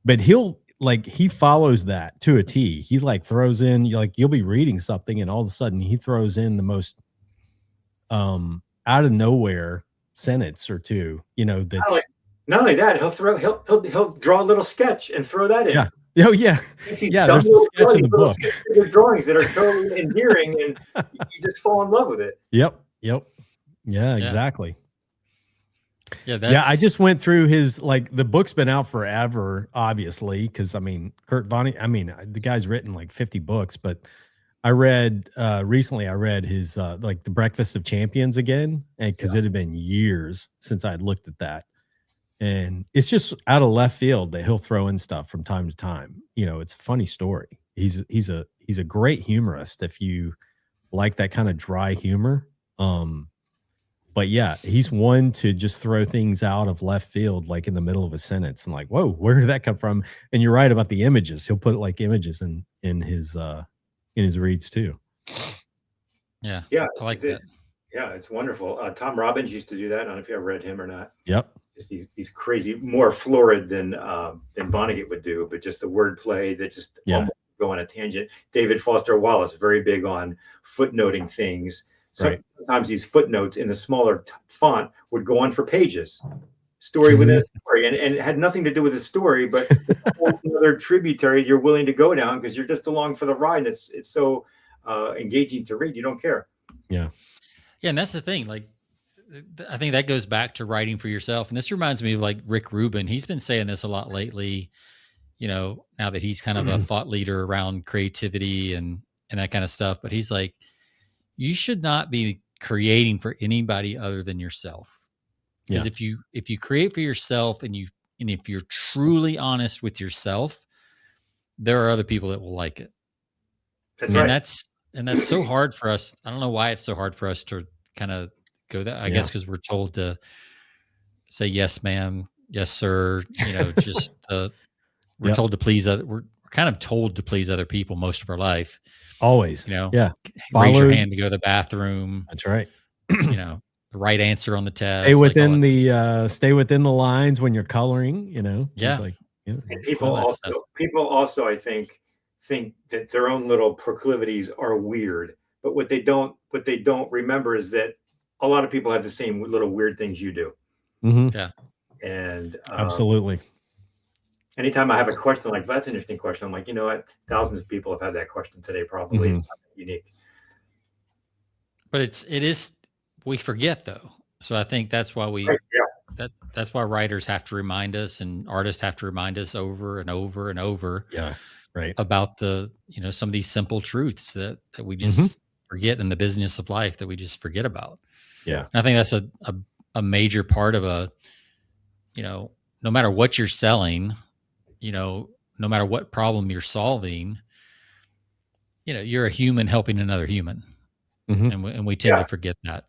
but he follows that to a T. He throws in, you'll be reading something, and all of a sudden he throws in the most out of nowhere sentence or two. That's not only that, he'll draw a little sketch and throw that in. Yeah. Oh yeah, yeah. There's a sketch in the book. There's drawings that are totally endearing, and you just fall in love with it. Yep. Yeah, exactly. Yeah, I just went through his the book's been out forever, obviously, because Kurt Vonnegut. The guy's written 50 books, but I read recently. I read his The Breakfast of Champions again, and because it had been years since I had looked at that, and it's just out of left field that he'll throw in stuff from time to time. It's a funny story. He's a great humorist if you like that kind of dry humor. But yeah, he's one to just throw things out of left field, in the middle of a sentence, and whoa, where did that come from? And you're right about the images. He'll put images in his reads too. Yeah, I like that. that. Yeah, it's wonderful. Tom Robbins used to do that. I don't know if you ever read him or not. Yep. Just these crazy, more florid than Vonnegut would do, but just the wordplay that just almost go on a tangent. David Foster Wallace, very big on footnoting things. Sometimes these footnotes in the smaller font would go on for pages, story within a story, and it had nothing to do with the story, but another tributary you're willing to go down because you're just along for the ride, and it's so engaging to read. You don't care. Yeah, and that's the thing. I think that goes back to writing for yourself, and this reminds me of Rick Rubin. He's been saying this a lot lately. Now that he's kind of a thought leader around creativity and that kind of stuff, but he's like, you should not be creating for anybody other than yourself. Because if you create for yourself and if you're truly honest with yourself, there are other people that will like it. That's right. That's so hard for us. I don't know why it's so hard for us to kind of go that. I guess because we're told to say yes, ma'am, yes, sir. We're told to please other. We're kind of told to please other people most of our life. Always. Raise your hand to go to the bathroom. That's right. The right answer on the test. Stay within the lines when you're coloring. Yeah. Yeah. And all that stuff. people also, I think that their own little proclivities are weird. But what they don't remember is that a lot of people have the same little weird things you do. Mhm. Yeah. And Absolutely. anytime I have a question like that's an interesting question, I'm like, you know what? Thousands of people have had that question today. Probably it's not unique. But it is we forget though. So I think that's why Right, yeah. that's why writers have to remind us and artists have to remind us over and over and over Yeah. Right. about some of these simple truths that we just forget in the business of life that we just forget about. Yeah. And I think that's a major part of no matter what you're selling, no matter what problem you're solving, you're a human helping another human. And we tend to forget that.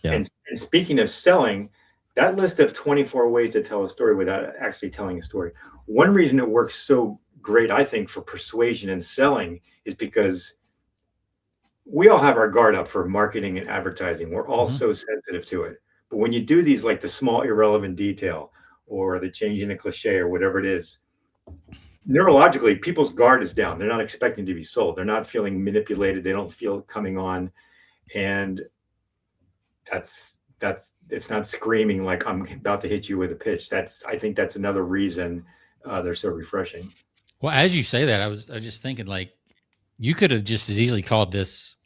Yeah. And speaking of selling, that list of 24 ways to tell a story without actually telling a story. One reason it works so great, I think, for persuasion and selling is because we all have our guard up for marketing and advertising. We're all so sensitive to it. But when you do these, like the small irrelevant detail or the changing the cliche or whatever it is, neurologically, people's guard is down. They're not expecting to be sold. They're not feeling manipulated. They don't feel it coming on. And it's not screaming like I'm about to hit you with a pitch. I think that's another reason they're so refreshing. Well, as you say that, I was just thinking like you could have just as easily called this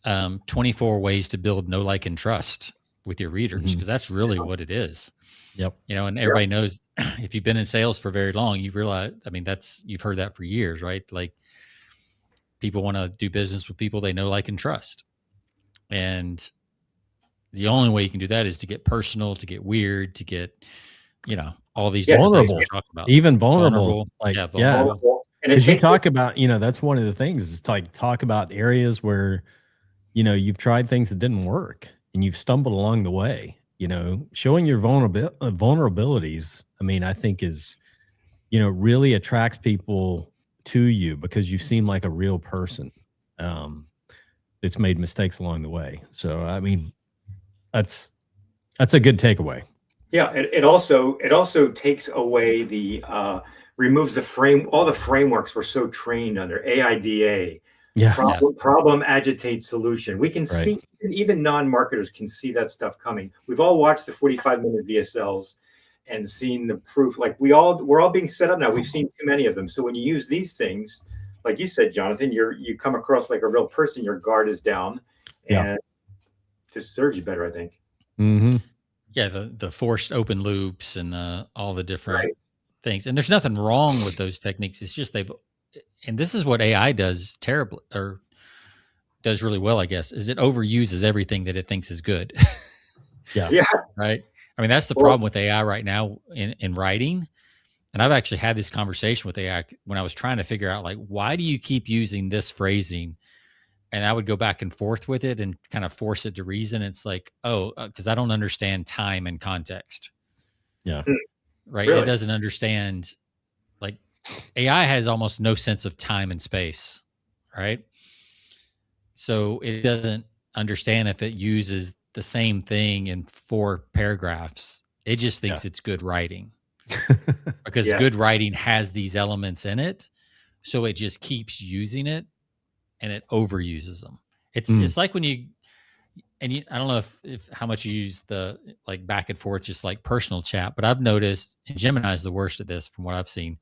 24 ways to build know, like, and trust with your readers, because that's really what it is. Yep. And everybody knows if you've been in sales for very long, you realize, I mean, you've heard that for years, right? Like people want to do business with people they know, like, and trust. And the only way you can do that is to get personal, to get weird, to get, all these different things we talk about. Even vulnerable. Vulnerable. And because you talk about, that's one of the things is like talk about areas where, you've tried things that didn't work and you've stumbled along the way, showing your vulnerabilities. I mean, I think is, really attracts people to you because you seem like a real person. It's made mistakes along the way. So, I mean, that's a good takeaway. Yeah. It also takes away removes all the frameworks we're so trained under, AIDA, problem, agitate, solution. We can see, even non-marketers can see that stuff coming. We've all watched the 45-minute VSLs and seen the proof. Like we're all being set up now. We've seen too many of them. So when you use these things, like you said, Jonathan, you come across like a real person, your guard is down and just serves you better, I think. Mm-hmm. Yeah. The forced open loops and all the different things. And there's nothing wrong with those techniques. It's just and this is what AI does terribly, or does really well, I guess, is it overuses everything that it thinks is good. Yeah. Right. I mean, that's the problem with AI right now in writing. And I've actually had this conversation with AI when I was trying to figure out, like, why do you keep using this phrasing? And I would go back and forth with it and kind of force it to reason. It's like, because I don't understand time and context. Yeah. Right. Really? It doesn't understand, like, AI has almost no sense of time and space. Right. So it doesn't understand if it uses the same thing in 4 paragraphs. It just thinks it's good writing because good writing has these elements in it. So it just keeps using it and it overuses them. It's like when I don't know if how much you use the like back and forth, just like personal chat, but I've noticed, and Gemini is the worst at this from what I've seen.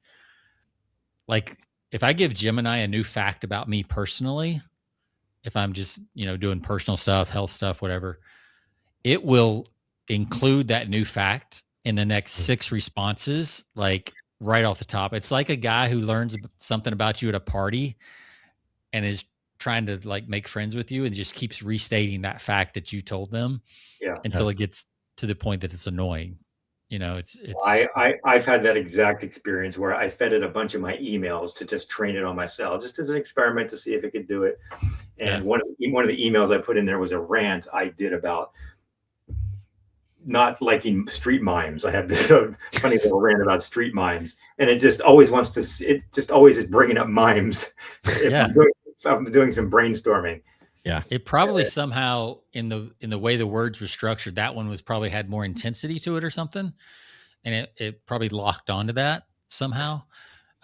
Like if I give Gemini a new fact about me personally, if I'm just, doing personal stuff, health stuff, whatever, it will include that new fact in the next 6 responses, like right off the top. It's like a guy who learns something about you at a party and is trying to like make friends with you and just keeps restating that fact that you told them until it gets to the point that it's annoying. It's I've had that exact experience where I fed it a bunch of my emails to just train it on myself, just as an experiment to see if it could do it. And one of the emails I put in there was a rant I did about not liking street mimes. I have this funny little rant about street mimes, and it just always is bringing up mimes. If I'm doing some brainstorming. Yeah. It probably somehow in the way the words were structured, that one was probably had more intensity to it or something. And it probably locked onto that. somehow.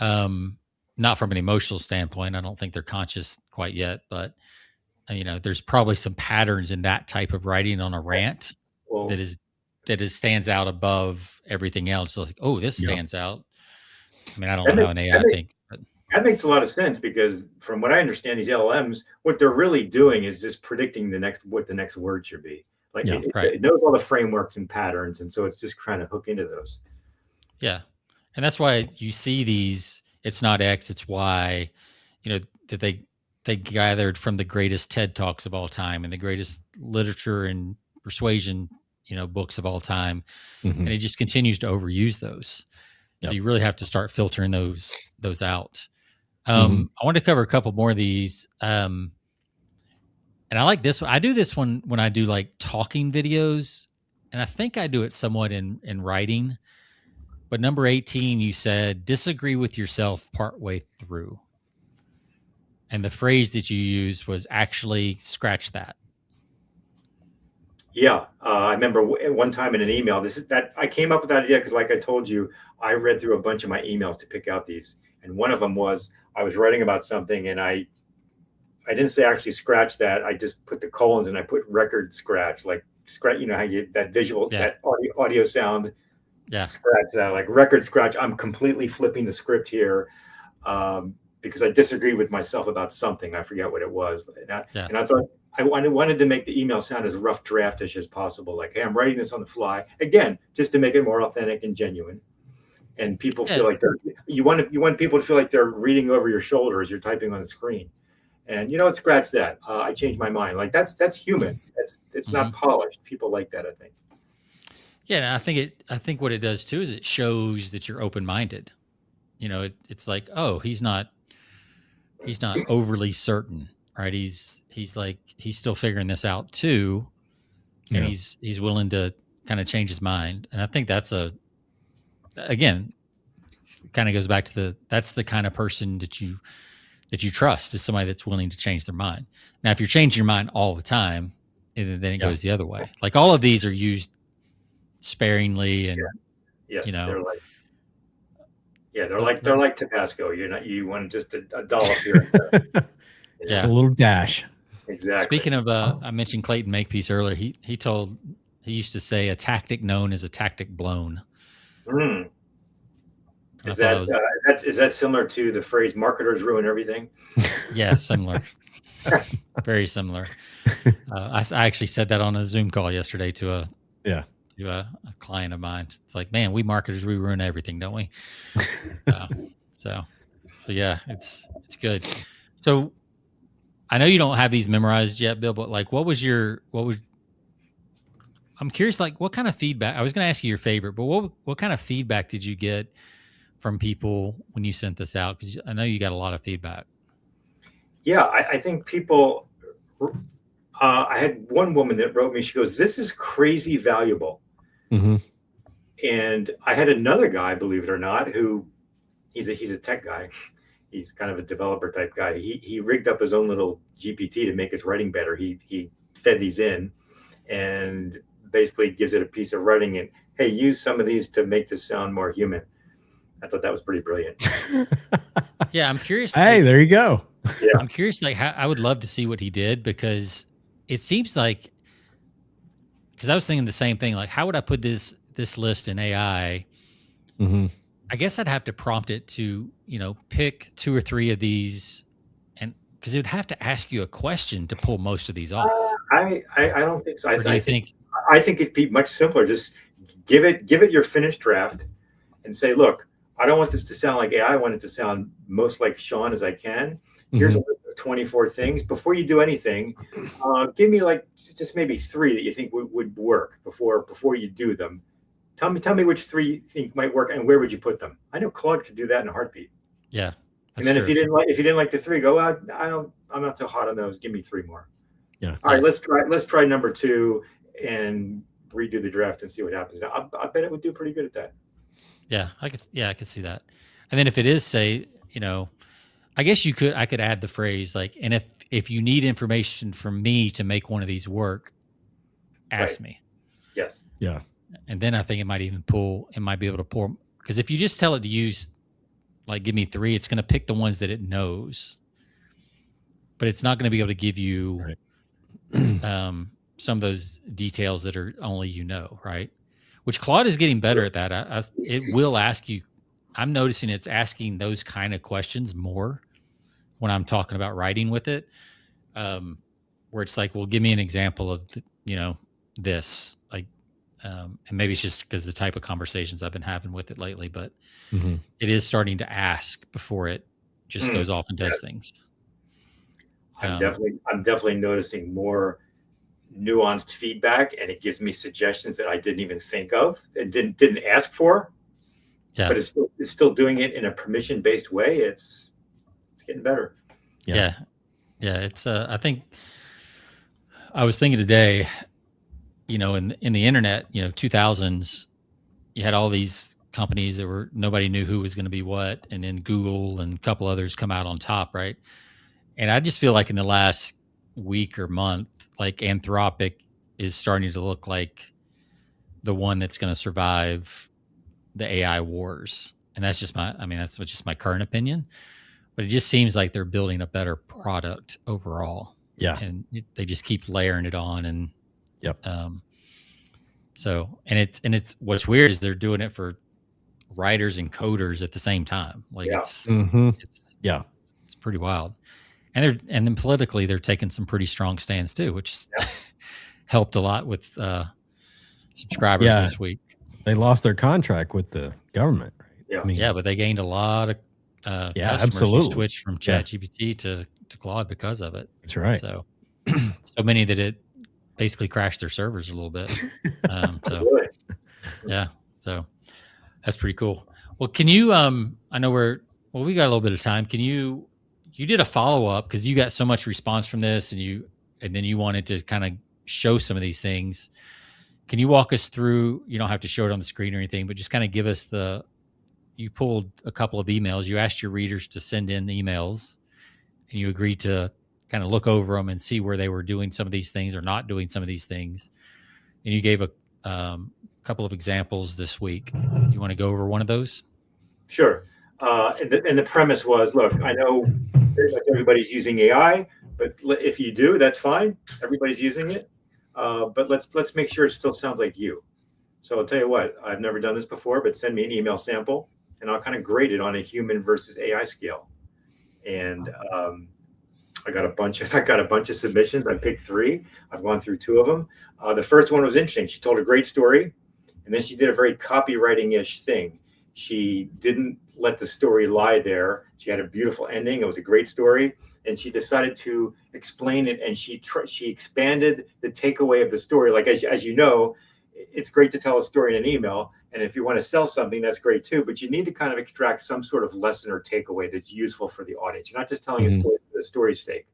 Not from an emotional standpoint. I don't think they're conscious quite yet, but there's probably some patterns in that type of writing on a rant Well, that stands out above everything else. So like, oh, this Yeah. stands out. I mean, I don't know how an AI thinks, but that makes a lot of sense, because from what I understand, these LLMs, what they're really doing is just predicting what the next word should be. Like Yeah. it knows all the frameworks and patterns, and so it's just trying to hook into those. yeah. And that's why you see these, it's not X, it's Y, that they gathered from the greatest TED Talks of all time and the greatest literature and persuasion, books of all time. Mhm. And it just continues to overuse those. So Yep. you really have to start filtering those out. Mhm. I want to cover a couple more of these. And I like this one. I do this one when I do like talking videos, and I think I do it somewhat in writing. But number 18, you said disagree with yourself partway through. And the phrase that you used was actually scratch that. Yeah, I remember one time in an email. I came up with that idea because, like I told you, I read through a bunch of my emails to pick out these, and one of them was I was writing about something, and I didn't say actually scratch that. I just put the colons and I put record scratch, like scratch. You know how you that visual, that audio sound. Yeah, scratch that, like record scratch. I'm completely flipping the script here. Because I disagreed with myself about something. I forget what it was. And I thought I wanted to make the email sound as rough draftish as possible. Like, hey, I'm writing this on the fly. Again, just to make it more authentic and genuine. And people feel like you want people to feel like they're reading over your shoulder as you're typing on the screen. And scratch that. I changed my mind. Like that's human. It's not polished. People like that, I think. Yeah, and I think what it does too is it shows that you're open-minded. It's like, oh, he's not overly certain, right? He's still figuring this out too, and he's willing to kind of change his mind. And I think that's again, kind of goes back to that's the kind of person that you trust, is somebody that's willing to change their mind. Now, if you're changing your mind all the time, then it goes the other way. Like all of these are used sparingly, and they're like Tabasco. You want just a dollop here. Just a little dash. Exactly. Speaking of, I mentioned Clayton Makepeace earlier. He used to say a tactic known is a tactic blown. Is that similar to the phrase "marketers ruin everything"? Yeah, similar. Very similar. I actually said that on a Zoom call yesterday to a client of mine. It's like, man, we marketers, we ruin everything, don't we? So yeah, it's good. So I know you don't have these memorized yet, Bill, but like, I'm curious, like what kind of feedback, I was going to ask you your favorite, but what kind of feedback did you get from people when you sent this out? Because I know you got a lot of feedback. Yeah, I think people, I had one woman that wrote me, she goes, "This is crazy valuable." Mm-hmm. And I had another guy, believe it or not, who he's a tech guy. He's kind of a developer type guy. He rigged up his own little GPT to make his writing better. He fed these in and basically gives it a piece of writing and, hey, use some of these to make this sound more human. I thought that was pretty brilliant. Yeah, I'm curious. Hey, there you go. Yeah. I'm curious, like, I would love to see what he did, because it seems like, because I was thinking the same thing, like, how would I put this list in AI? Mm-hmm. I guess I'd have to prompt it to, pick 2 or 3 of these, and because it would have to ask you a question to pull most of these off. I don't think so. I think it'd be much simpler. Just give it your finished draft and say, look, I don't want this to sound like AI. I want it to sound most like Sean as I can. Here's a list of 24 things. Before you do anything, give me like just maybe 3 that you think would work before you do them. Tell me which 3 you think might work, and where would you put them? I know Claude could do that in a heartbeat. Yeah. And then if you didn't like the 3, go, I'm not so hot on those. Give me 3 more. Yeah. All right, let's try number 2 and redo the draft and see what happens. I bet it would do pretty good at that. Yeah, I could see that. And then if it is, say, I guess I could add the phrase like, and if you need information from me to make one of these work, ask me. Yes. Yeah. And then I think it might be able to pull, because if you just tell it to use like give me 3, it's going to pick the ones that it knows, but it's not going to be able to give you some of those details that are only right? Which Claude is getting better at that. It will ask you. I'm noticing it's asking those kind of questions more when I'm talking about writing with it, where it's like, well, give me an example of this, like, and maybe it's just because the type of conversations I've been having with it lately, but it is starting to ask before it just goes off and does things. I'm definitely noticing more nuanced feedback, and it gives me suggestions that I didn't even think of and didn't ask for. Yeah, but it's still doing it in a permission-based way. It's getting better. Yeah. It's I think I was thinking today, in the internet, 2000s, you had all these companies that nobody knew who was going to be what, and then Google and a couple others come out on top, right? And I just feel like in the last week or month, like Anthropic is starting to look like the one that's going to survive the AI wars. And that's just that's just my current opinion, but it just seems like they're building a better product overall. Yeah. And they just keep layering it on. And yep. So, and it's what's weird is they're doing it for writers and coders at the same time. Like it's pretty wild. And then politically they're taking some pretty strong stands too, which helped a lot with subscribers this week. They lost their contract with the government, right? Yeah, but they gained a lot of customers absolutely. who switched from ChatGPT to Claude because of it. That's right. So many that it basically crashed their servers a little bit. So that's pretty cool. Well, can you? I know we got a little bit of time. Can you did a follow up because you got so much response from this, and then you wanted to kind of show some of these things. Can you walk us through? You don't have to show it on the screen or anything, but just kind of give us you pulled a couple of emails. You asked your readers to send in emails, and you agreed to kind of look over them and see where they were doing some of these things or not doing some of these things. And you gave a couple of examples this week. You want to go over one of those? Sure. And the premise was, look, I know everybody's using AI, but if you do, that's fine. Everybody's using it. But let's make sure it still sounds like you. So I'll tell you what, I've never done this before, but send me an email sample and I'll kind of grade it on a human versus AI scale. And I got a bunch of submissions. I picked 3. I've gone through 2 of them. The first one was interesting. She told a great story, and then she did a very copywriting-ish thing. She didn't let the story lie there. She had a beautiful ending. It was a great story. And she decided to explain it, and she expanded the takeaway of the story. Like, as you know, it's great to tell a story in an email. And if you want to sell something, that's great too. But you need to kind of extract some sort of lesson or takeaway that's useful for the audience. You're not just telling a story for the story's sake.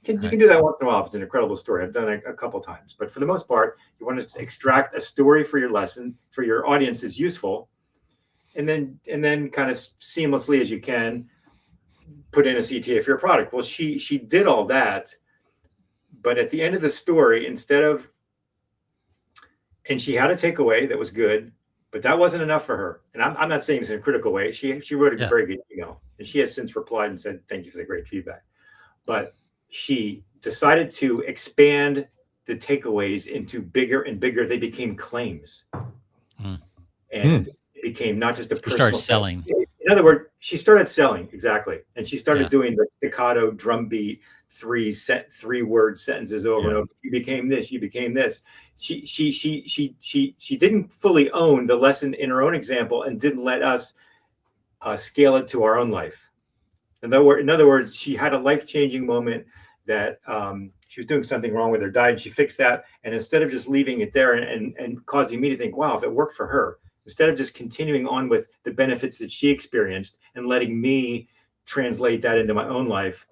You can do that once in a while if it's an incredible story. I've done it a couple times. But for the most part, you want to extract a story for your lesson, for your audience that's useful. And then kind of seamlessly as you can, put in a CTA for your product. Well, she did all that, but at the end of the story, and she had a takeaway that was good, but that wasn't enough for her. And I'm not saying this in a critical way. She wrote a very good email, and she has since replied and said, thank you for the great feedback. But she decided to expand the takeaways into bigger and bigger. They became claims. And it became not just a personal. She started selling. In other words, she started selling, exactly. And she started doing the staccato drum beat, 3-word sentences over and over. You became this, you became this. She didn't fully own the lesson in her own example and didn't let us scale it to our own life. In other words, she had a life-changing moment that she was doing something wrong with her diet, and she fixed that. And instead of just leaving it there and causing me to think, wow, if it worked for her, instead of just continuing on with the benefits that she experienced and letting me translate that into my own life,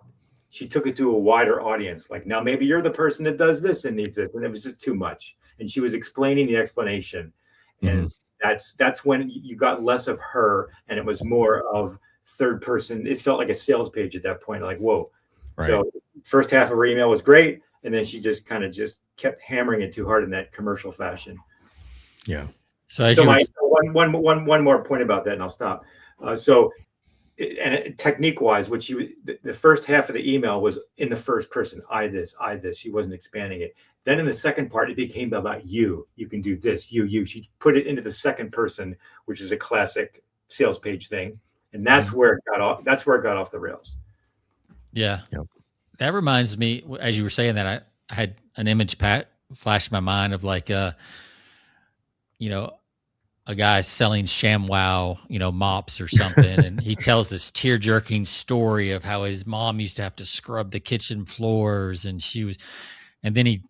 she took it to a wider audience. Like, now maybe you're the person that does this and needs it. And it was just too much. And she was explaining the explanation. And that's when you got less of her and it was more of third person. It felt like a sales page at that point. Like, whoa. Right. So first half of her email was great. And then she just kind of just kept hammering it too hard in that commercial fashion. Yeah. So one more point about that, and I'll stop. So technique wise, the first half of the email was in the first person. I this. She wasn't expanding it. Then in the second part, it became about you. You can do this. You. She put it into the second person, which is a classic sales page thing, and that's where it got off. That's where it got off the rails. Yeah, that reminds me. As you were saying that, I had an image flash in my mind of like a guy selling ShamWow, mops or something. And he tells this tear jerking story of how his mom used to have to scrub the kitchen floors and then he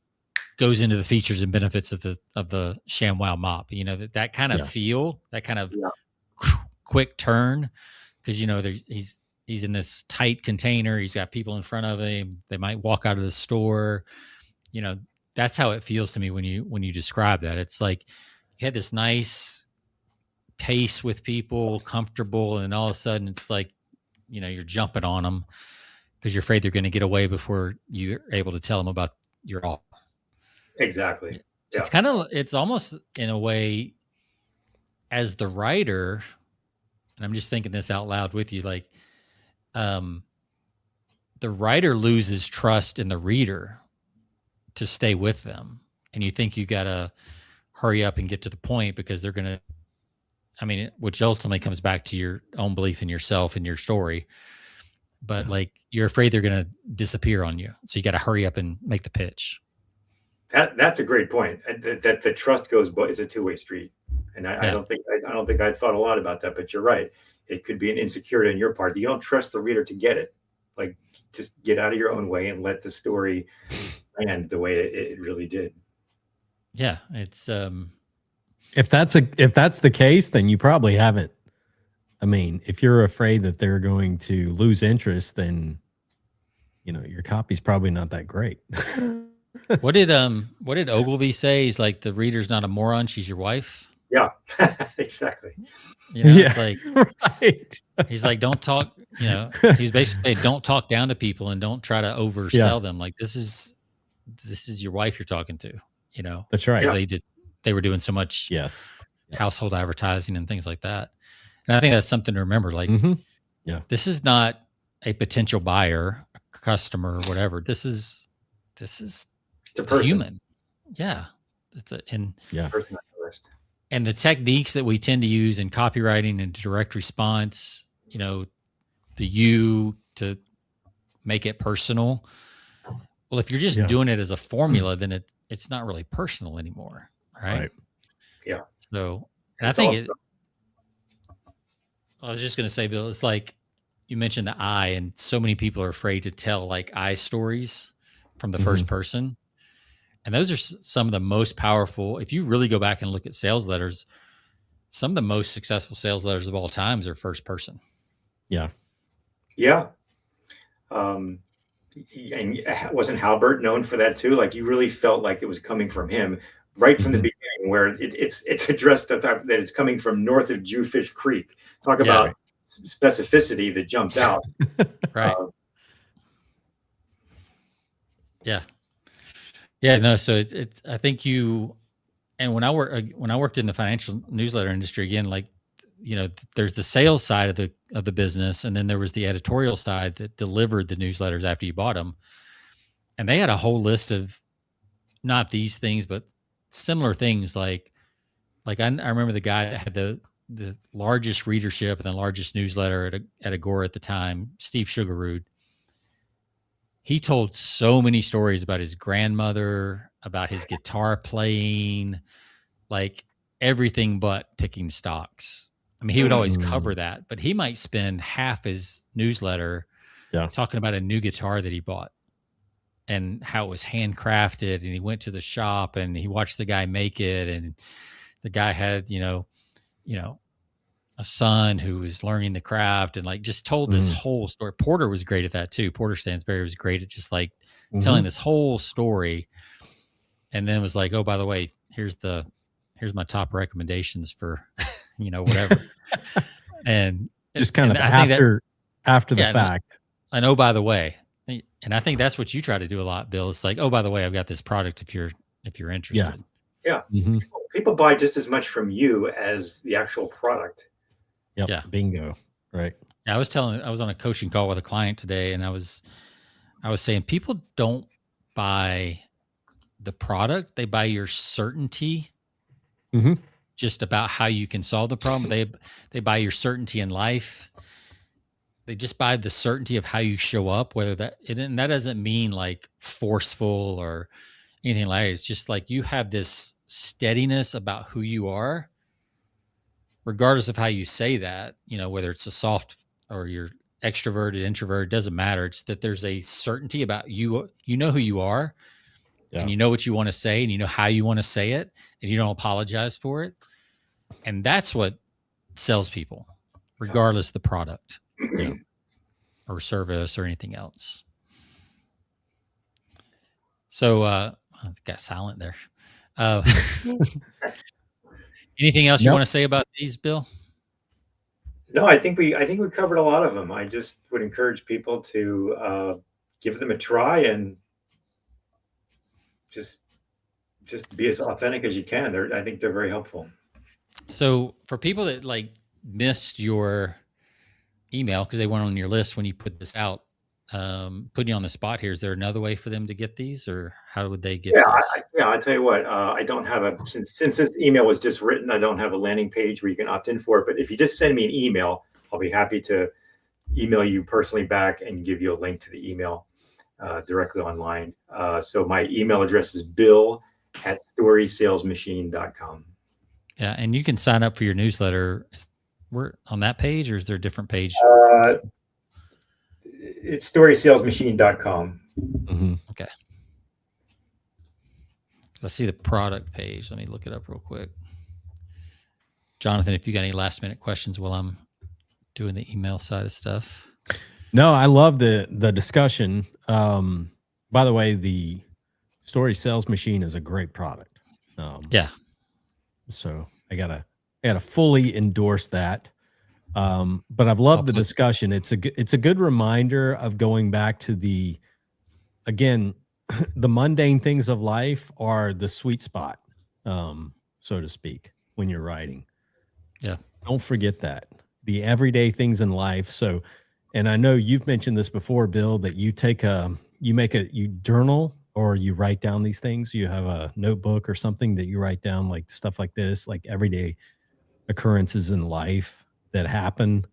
goes into the features and benefits of the ShamWow mop, that kind of feel, that kind of quick turn. Cause he's in this tight container. He's got people in front of him. They might walk out of the store. That's how it feels to me when you describe that. It's like you had this nice pace with people, comfortable, and all of a sudden it's like, you're jumping on them because you're afraid they're going to get away before you're able to tell them about your offer. Exactly. Yeah. It's almost in a way as the writer, and I'm just thinking this out loud with you, like, the writer loses trust in the reader to stay with them. And you think you got to hurry up and get to the point because they're going to, which ultimately comes back to your own belief in yourself and your story. But like, you're afraid they're going to disappear on you. So you got to hurry up and make the pitch. That's a great point. That the trust goes, but it's a two-way street. And I don't think I thought a lot about that, but you're right. It could be an insecurity on your part. You don't trust the reader to get it. Like, just get out of your own way and let the story land the way it really did. Yeah, it's if that's the case, then you probably haven't. If you're afraid that they're going to lose interest, then your copy's probably not that great. What did Ogilvy say? He's like, the reader's not a moron, she's your wife. Yeah, exactly. It's like, right. He's like, don't talk, he's basically saying, don't talk down to people and don't try to oversell them. Like, this is your wife you're talking to, That's right. They were doing so much household advertising and things like that. And I think that's something to remember. Like, this is not a potential buyer, a customer, or whatever. This is a person. Human. Yeah. Person first. And the techniques that we tend to use in copywriting and direct response, the to make it personal. Well, if you're just doing it as a formula, then it's not really personal anymore. Right. Yeah. So, and I think I was just going to say, Bill, it's like you mentioned the I, and so many people are afraid to tell like I stories from the first person. And those are some of the most powerful. If you really go back and look at sales letters, some of the most successful sales letters of all times are first person. Yeah. Yeah. And wasn't Halbert known for that too? Like, you really felt like it was coming from him right from the beginning, where it's addressed that it's coming from north of Jewfish Creek. Talk about specificity that jumps out. Right. Yeah. Yeah, no. So it's. I think and when I worked in the financial newsletter industry, again, like, there's the sales side of the business, and then there was the editorial side that delivered the newsletters after you bought them, and they had a whole list of not these things, but similar things. Like I remember the guy that had the largest readership and the largest newsletter at Agora at the time, Steve Sugarrood. He told so many stories about his grandmother, about his guitar playing, like everything but picking stocks. He would always cover that, but he might spend half his newsletter talking about a new guitar that he bought and how it was handcrafted. And he went to the shop and he watched the guy make it. And the guy had, a son who was learning the craft, and like just told this whole story. Porter was great at that too. Porter Stansberry was great at just like telling this whole story. And then was like, oh, by the way, here's my top recommendations for, whatever. And just kind of after the fact. And oh, by the way, and I think that's what you try to do a lot, Bill. It's like, oh, by the way, I've got this product if you're interested. Yeah. People buy just as much from you as the actual product. Yep. Yeah. Bingo. Right. I was on a coaching call with a client today, and I was saying people don't buy the product; they buy your certainty, just about how you can solve the problem. They buy your certainty in life. They just buy the certainty of how you show up, and that doesn't mean like forceful or anything like that. It's just like you have this steadiness about who you are, regardless of how you say that, whether it's a soft or you're extroverted, introvert, doesn't matter. It's that there's a certainty about you. You know who you are, and you know what you want to say, and you know how you want to say it, and you don't apologize for it. And that's what sells people, regardless of the product or service or anything else. So I got silent there. Anything else you want to say about these, Bill? No, I think we covered a lot of them. I just would encourage people to give them a try and just be as authentic as you can. I think they're very helpful. So for people that like missed your email because they weren't on your list when you put this out, putting you on the spot here, is there another way for them to get these, or how would they get these? I'll tell you what, I don't have since this email was just written, I don't have a landing page where you can opt in for it. But if you just send me an email, I'll be happy to email you personally back and give you a link to the email directly online. So my email address is bill@storysalesmachine.com. Yeah, and you can sign up for your newsletter. We're on that page, or is there a different page? It's storysalesmachine.com. Okay. I see the product page. Let me look it up real quick. Jonathan, if you got any last minute questions while I'm doing the email side of stuff. No, I love the discussion. By the way, the Story Sales Machine is a great product. So I gotta fully endorse that. But I've loved the discussion. It's a good reminder of going back to the mundane things of life are the sweet spot, so to speak, when you're writing. Yeah. Don't forget that. The everyday things in life. So, and I know you've mentioned this before, Bill, that you you journal or you write down these things. You have a notebook or something that you write down, like stuff like this, like everyday occurrences in life that happen.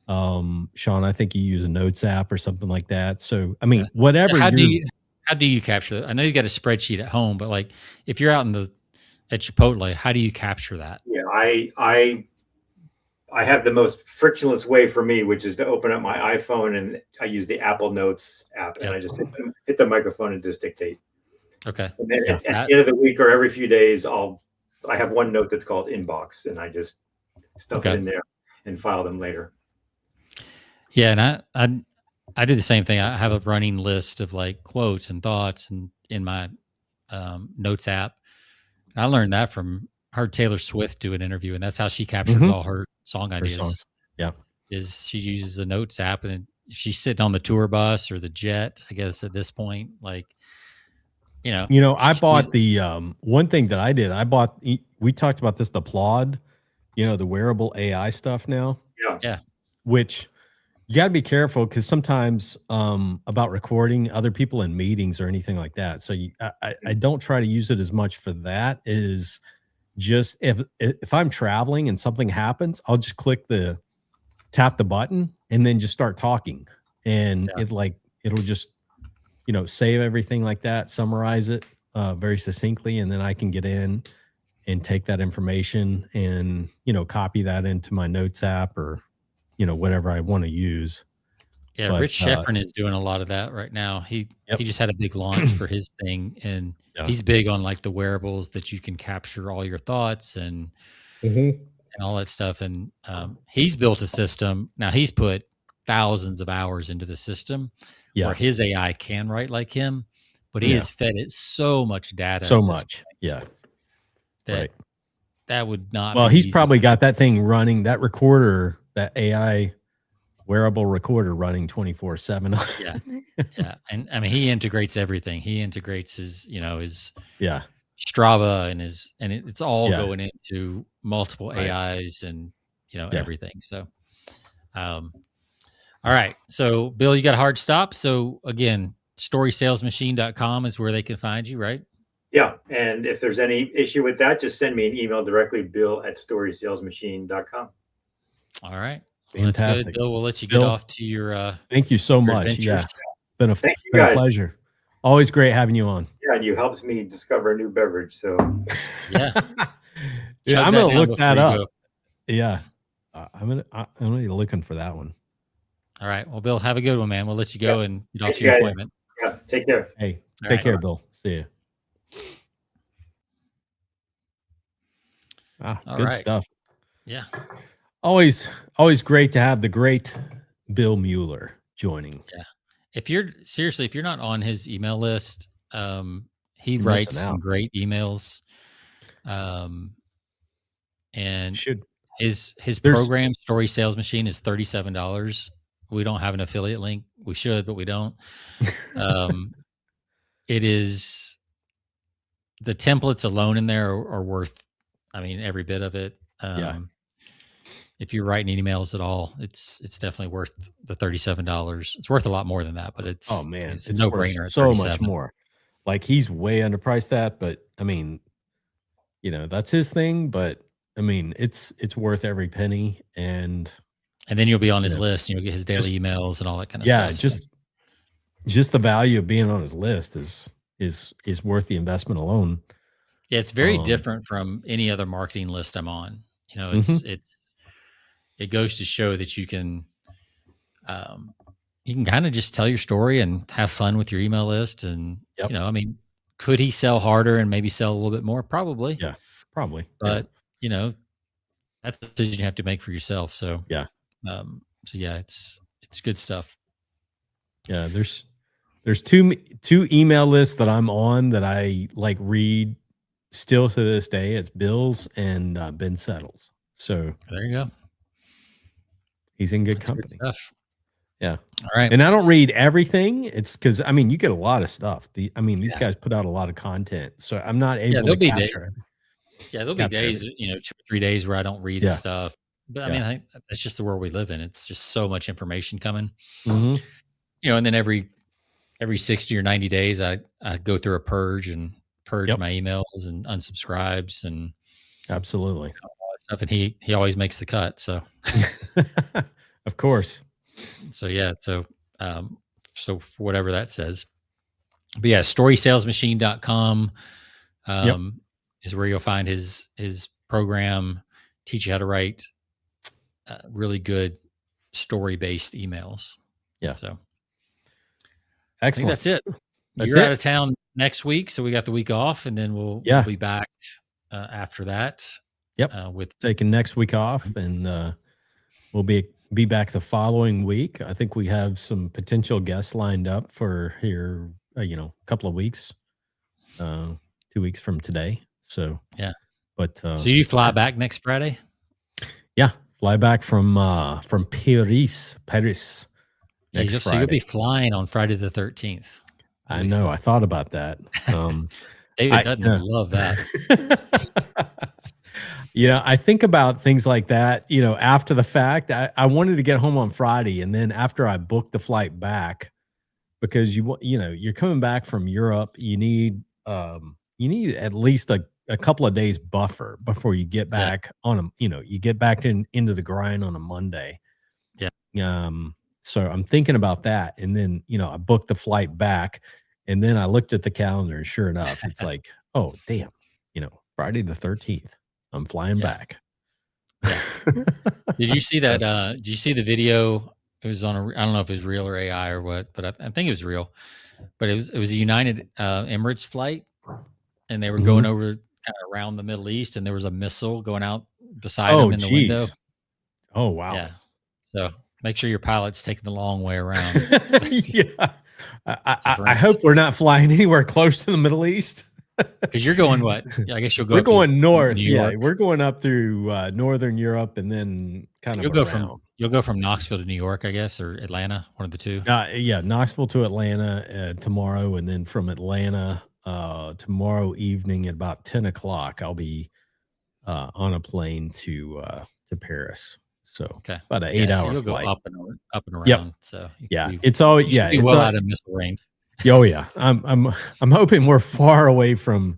Sean, I think you use a notes app or something like that. So, I mean, whatever. How do you capture that? I know you got a spreadsheet at home, but like if you're out at Chipotle, how do you capture that? Yeah, I have the most frictionless way for me, which is to open up my iPhone, and I use the Apple Notes app, and I just hit the microphone and just dictate. Okay. And then at the end of the week or every few days, I have one note that's called inbox, and I just stuff it in there and file them later. Yeah, and I do the same thing. I have a running list of like quotes and thoughts and in my notes app. And I learned that from heard Taylor Swift do an interview, and that's how she captures all her song ideas. Songs. Yeah. Is she uses a notes app, and then if she's sitting on the tour bus or the jet, I guess at this point, like, I bought the one thing that I did. We talked about this, the Plod, the wearable AI stuff now. Yeah. Which you got to be careful because sometimes about recording other people in meetings or anything like that. So I don't try to use it as much for that. Is just if I'm traveling and something happens, I'll just tap the button and then just start talking, and it'll just save everything like that, summarize it very succinctly, and then I can get in and take that information and copy that into my notes app or whatever I want to use. Yeah, but, Rich Schefren is doing a lot of that right now. He just had a big launch for his thing, and he's big on like the wearables that you can capture all your thoughts and all that stuff. And he's built a system. Now he's put thousands of hours into the system where his AI can write like him, but he has fed it so much data. So much. Yeah. That would not. Well, he's probably got that thing running, that recorder, that AI wearable recorder running 24/7. Yeah. And I mean, he integrates everything. He integrates his Strava and it's all going into multiple AIs and everything. So All right. So, Bill, you got a hard stop. So, again, storysalesmachine.com is where they can find you, right? Yeah. And if there's any issue with that, just send me an email directly, bill@storysalesmachine.com. All right. Well, that's fantastic. Good. Bill, we'll let you get off to your thank you so much. Adventures. Been a pleasure. Always great having you on. Yeah, and you helped me discover a new beverage. So yeah. I'm gonna look that up. Yeah. I'm gonna be looking for that one. All right. Well, Bill, have a good one, man. We'll let you go and get off to your appointment. Yeah. Take care. Hey, take care, Bill. See you. Good stuff. Yeah. Always great to have the great Bill Mueller joining. Yeah. If you're not on his email list, he writes some great emails. And his program, Story Sales Machine, is $37. We don't have an affiliate link. We should, but we don't. It is, the templates alone in there are worth, every bit of it. If you're writing emails at all, it's definitely worth the $37. It's worth a lot more than that, but it's a no-brainer. So much more. Like, he's way underpriced that, but that's his thing. But it's worth every penny, and then you'll be on his list. And you'll get his daily emails and all that kind of stuff. Yeah, just the value of being on his list is worth the investment alone. Yeah, it's very different from any other marketing list I'm on. It goes to show that you can kind of just tell your story and have fun with your email list. And could he sell harder and maybe sell a little bit more? Probably. Yeah, probably. But that's a decision you have to make for yourself. So it's good stuff. Yeah, there's two email lists that I'm on that I read still to this day. It's Bill's and Ben Settles. So there you go. He's in good company. Good stuff. Yeah. All right. And I don't read everything. It's because you get a lot of stuff. These guys put out a lot of content, so I'm not able to capture it. Yeah, there'll be days, 2 or 3 days where I don't read his stuff. But that's just the world we live in. It's just so much information coming. Mm-hmm. And then every 60 or 90 days, I go through a purge my emails and unsubscribes and absolutely all that stuff. And he always makes the cut. So of course. So so for whatever that says. But yeah, storysalesmachine.com is where you'll find his program, teach you how to write really good story-based emails. Yeah. So excellent. I think that's it. You're out of town next week, so we got the week off, and then we'll be back after that. Yep. With taking next week off, and we'll be back the following week. I think we have some potential guests lined up for here, a couple of weeks, 2 weeks from today. So yeah. But so you fly back next Friday? Yeah, fly back from Paris. Next Friday. So you'll be flying on Friday the 13th. I know. I thought about that. David doesn't love that. I think about things like that, after the fact. I wanted to get home on Friday, and then after I booked the flight back, because you're coming back from Europe, you need at least a couple of days buffer before you get back you get back into the grind on a Monday. Yeah. So I'm thinking about that, and then I booked the flight back, and then I looked at the calendar, and sure enough, it's like, oh damn, Friday the 13th, I'm flying back. Yeah. Did you see that? Did you see the video? It was on I don't know if it was real or AI or what, but I think it was real. But it was a United Emirates flight, and they were going over kind of around the Middle East, and there was a missile going out beside them in the window. Oh wow! Yeah. So make sure your pilot's taking the long way around. Yeah. I hope we're not flying anywhere close to the Middle East. Because you're going what? I guess you'll go. We're going north. Yeah, we're going up through Northern Europe, and then kind of you'll go from Knoxville to New York, I guess, or Atlanta, one of the two. Yeah, Knoxville to Atlanta tomorrow, and then from Atlanta tomorrow evening at about 10 o'clock, I'll be on a plane to Paris. So Okay. about an Yeah, 8-hour so you'll flight. go up and Yep. around. So you Yeah. can It's all, you should yeah. be It's well all, out of missile range. oh yeah. I'm hoping we're far away from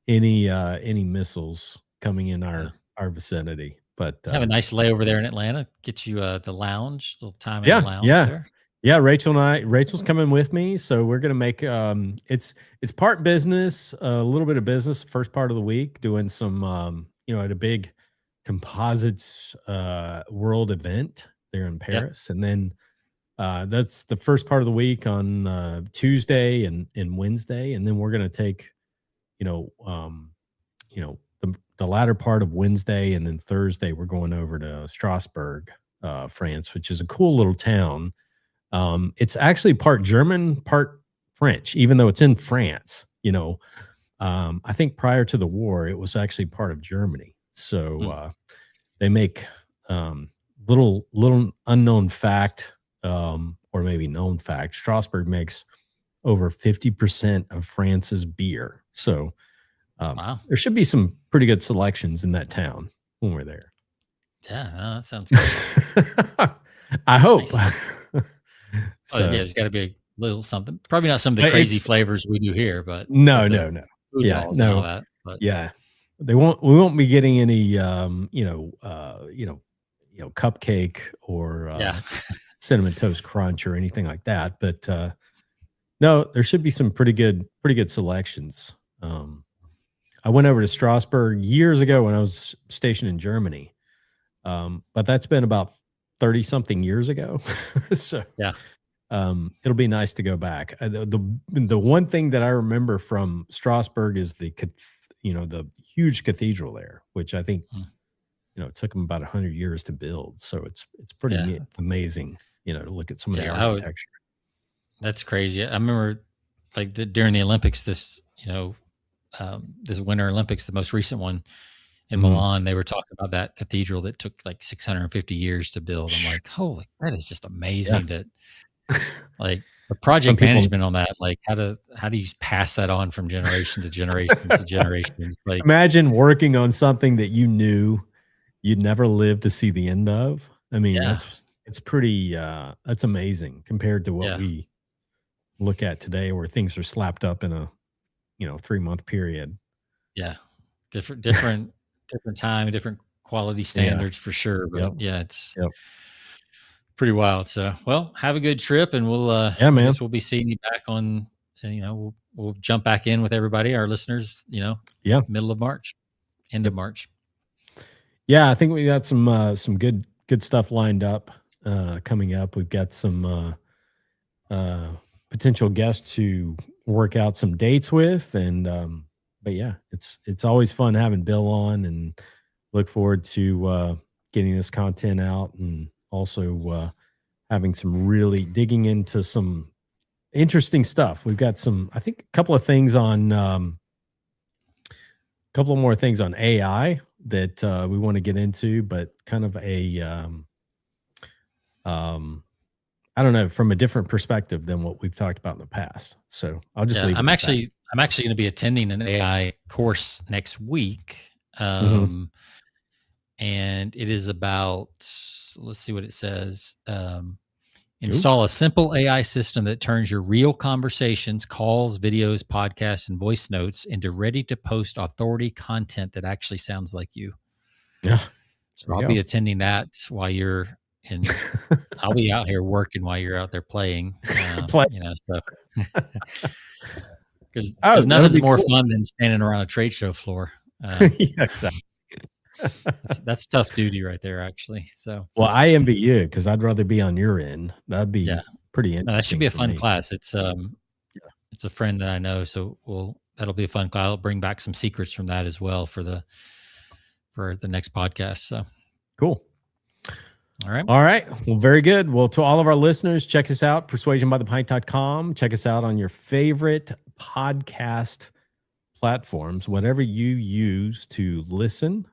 any missiles coming in Yeah. our vicinity. But Have a nice layover there in Atlanta. Get you the lounge, little time in the yeah, lounge there. yeah. Rachel's coming with me, so we're gonna make it's part business, a little bit of business. First part of the week, doing some at a big composites world event there in Paris, and then that's the first part of the week on Tuesday and Wednesday, and then we're gonna take you know um, the latter part of Wednesday, and then Thursday we're going over to Strasbourg, France, which is a cool little town. It's actually part German, part French, even though it's in France. I think prior to the war, it was actually part of Germany. So they make little unknown fact, or maybe known fact. Strasbourg makes over 50% of France's beer. So Wow. there should be some pretty good selections in that town when we're there. Yeah, that sounds good. I hope. So, yeah, there's got to be a little something. Probably not some of the crazy flavors we do here, but no. Food Yeah, halls and all that. But yeah, we won't be getting any cupcake or cinnamon toast crunch or anything like that. But no, there should be some pretty good selections. I went over to Strasbourg years ago when I was stationed in Germany, but that's been about 30 something years ago. So yeah, it'll be nice to go back. The one thing that I remember from Strasbourg is the huge cathedral there, which I think it took them about 100 years to build. So it's pretty amazing, to look at some of the architecture. That's crazy. I remember during the Olympics, this Winter Olympics, the most recent one in Milan, they were talking about that cathedral that took like 650 years to build. I'm like, holy, that is just amazing that the project management on that, how do you pass that on from generation to generation to generations? Imagine working on something that you knew you'd never live to see the end of. I mean, it's pretty, that's amazing compared to what we look at today, where things are slapped up in a 3-month period. Yeah. Different time, different quality standards for sure. But it's pretty wild. So, well, have a good trip, and we'll, I guess we'll be seeing you back on, we'll jump back in with everybody, our listeners, middle of March, end of March. Yeah. I think we got some good stuff lined up, coming up. We've got some, potential guests to work out some dates with, and but yeah, it's always fun having Bill on, and look forward to getting this content out, and also having some really digging into some interesting stuff. We've got I think a couple of things on couple of more things on AI that we want to get into, but kind of I don't know, from a different perspective than what we've talked about in the past. So I'll just leave it. I'm actually going to be attending an AI course next week. And it is about, let's see what it says. Install a simple AI system that turns your real conversations, calls, videos, podcasts, and voice notes into ready to post authority content that actually sounds like you. Yeah. So I'll be attending that while you're in. I'll be out here working while you're out there playing. So because nothing's more fun than standing around a trade show floor. Yeah, exactly. That's tough duty right there, actually. So, well, I envy you because I'd rather be on your end. That'd be pretty interesting. No, that should be a fun class. It's it's a friend that I know, so that'll be a fun class. I'll bring back some secrets from that as well for the next podcast. So cool. All right. Well, very good. Well, to all of our listeners, check us out, persuasionbythepint.com. Check us out on your favorite podcast platforms, whatever you use to listen.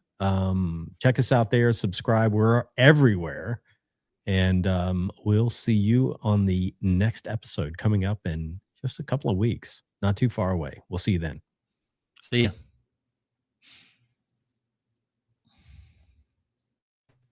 Check us out there, subscribe. We're everywhere. And we'll see you on the next episode coming up in just a couple of weeks. Not too far away. We'll see you then. See ya.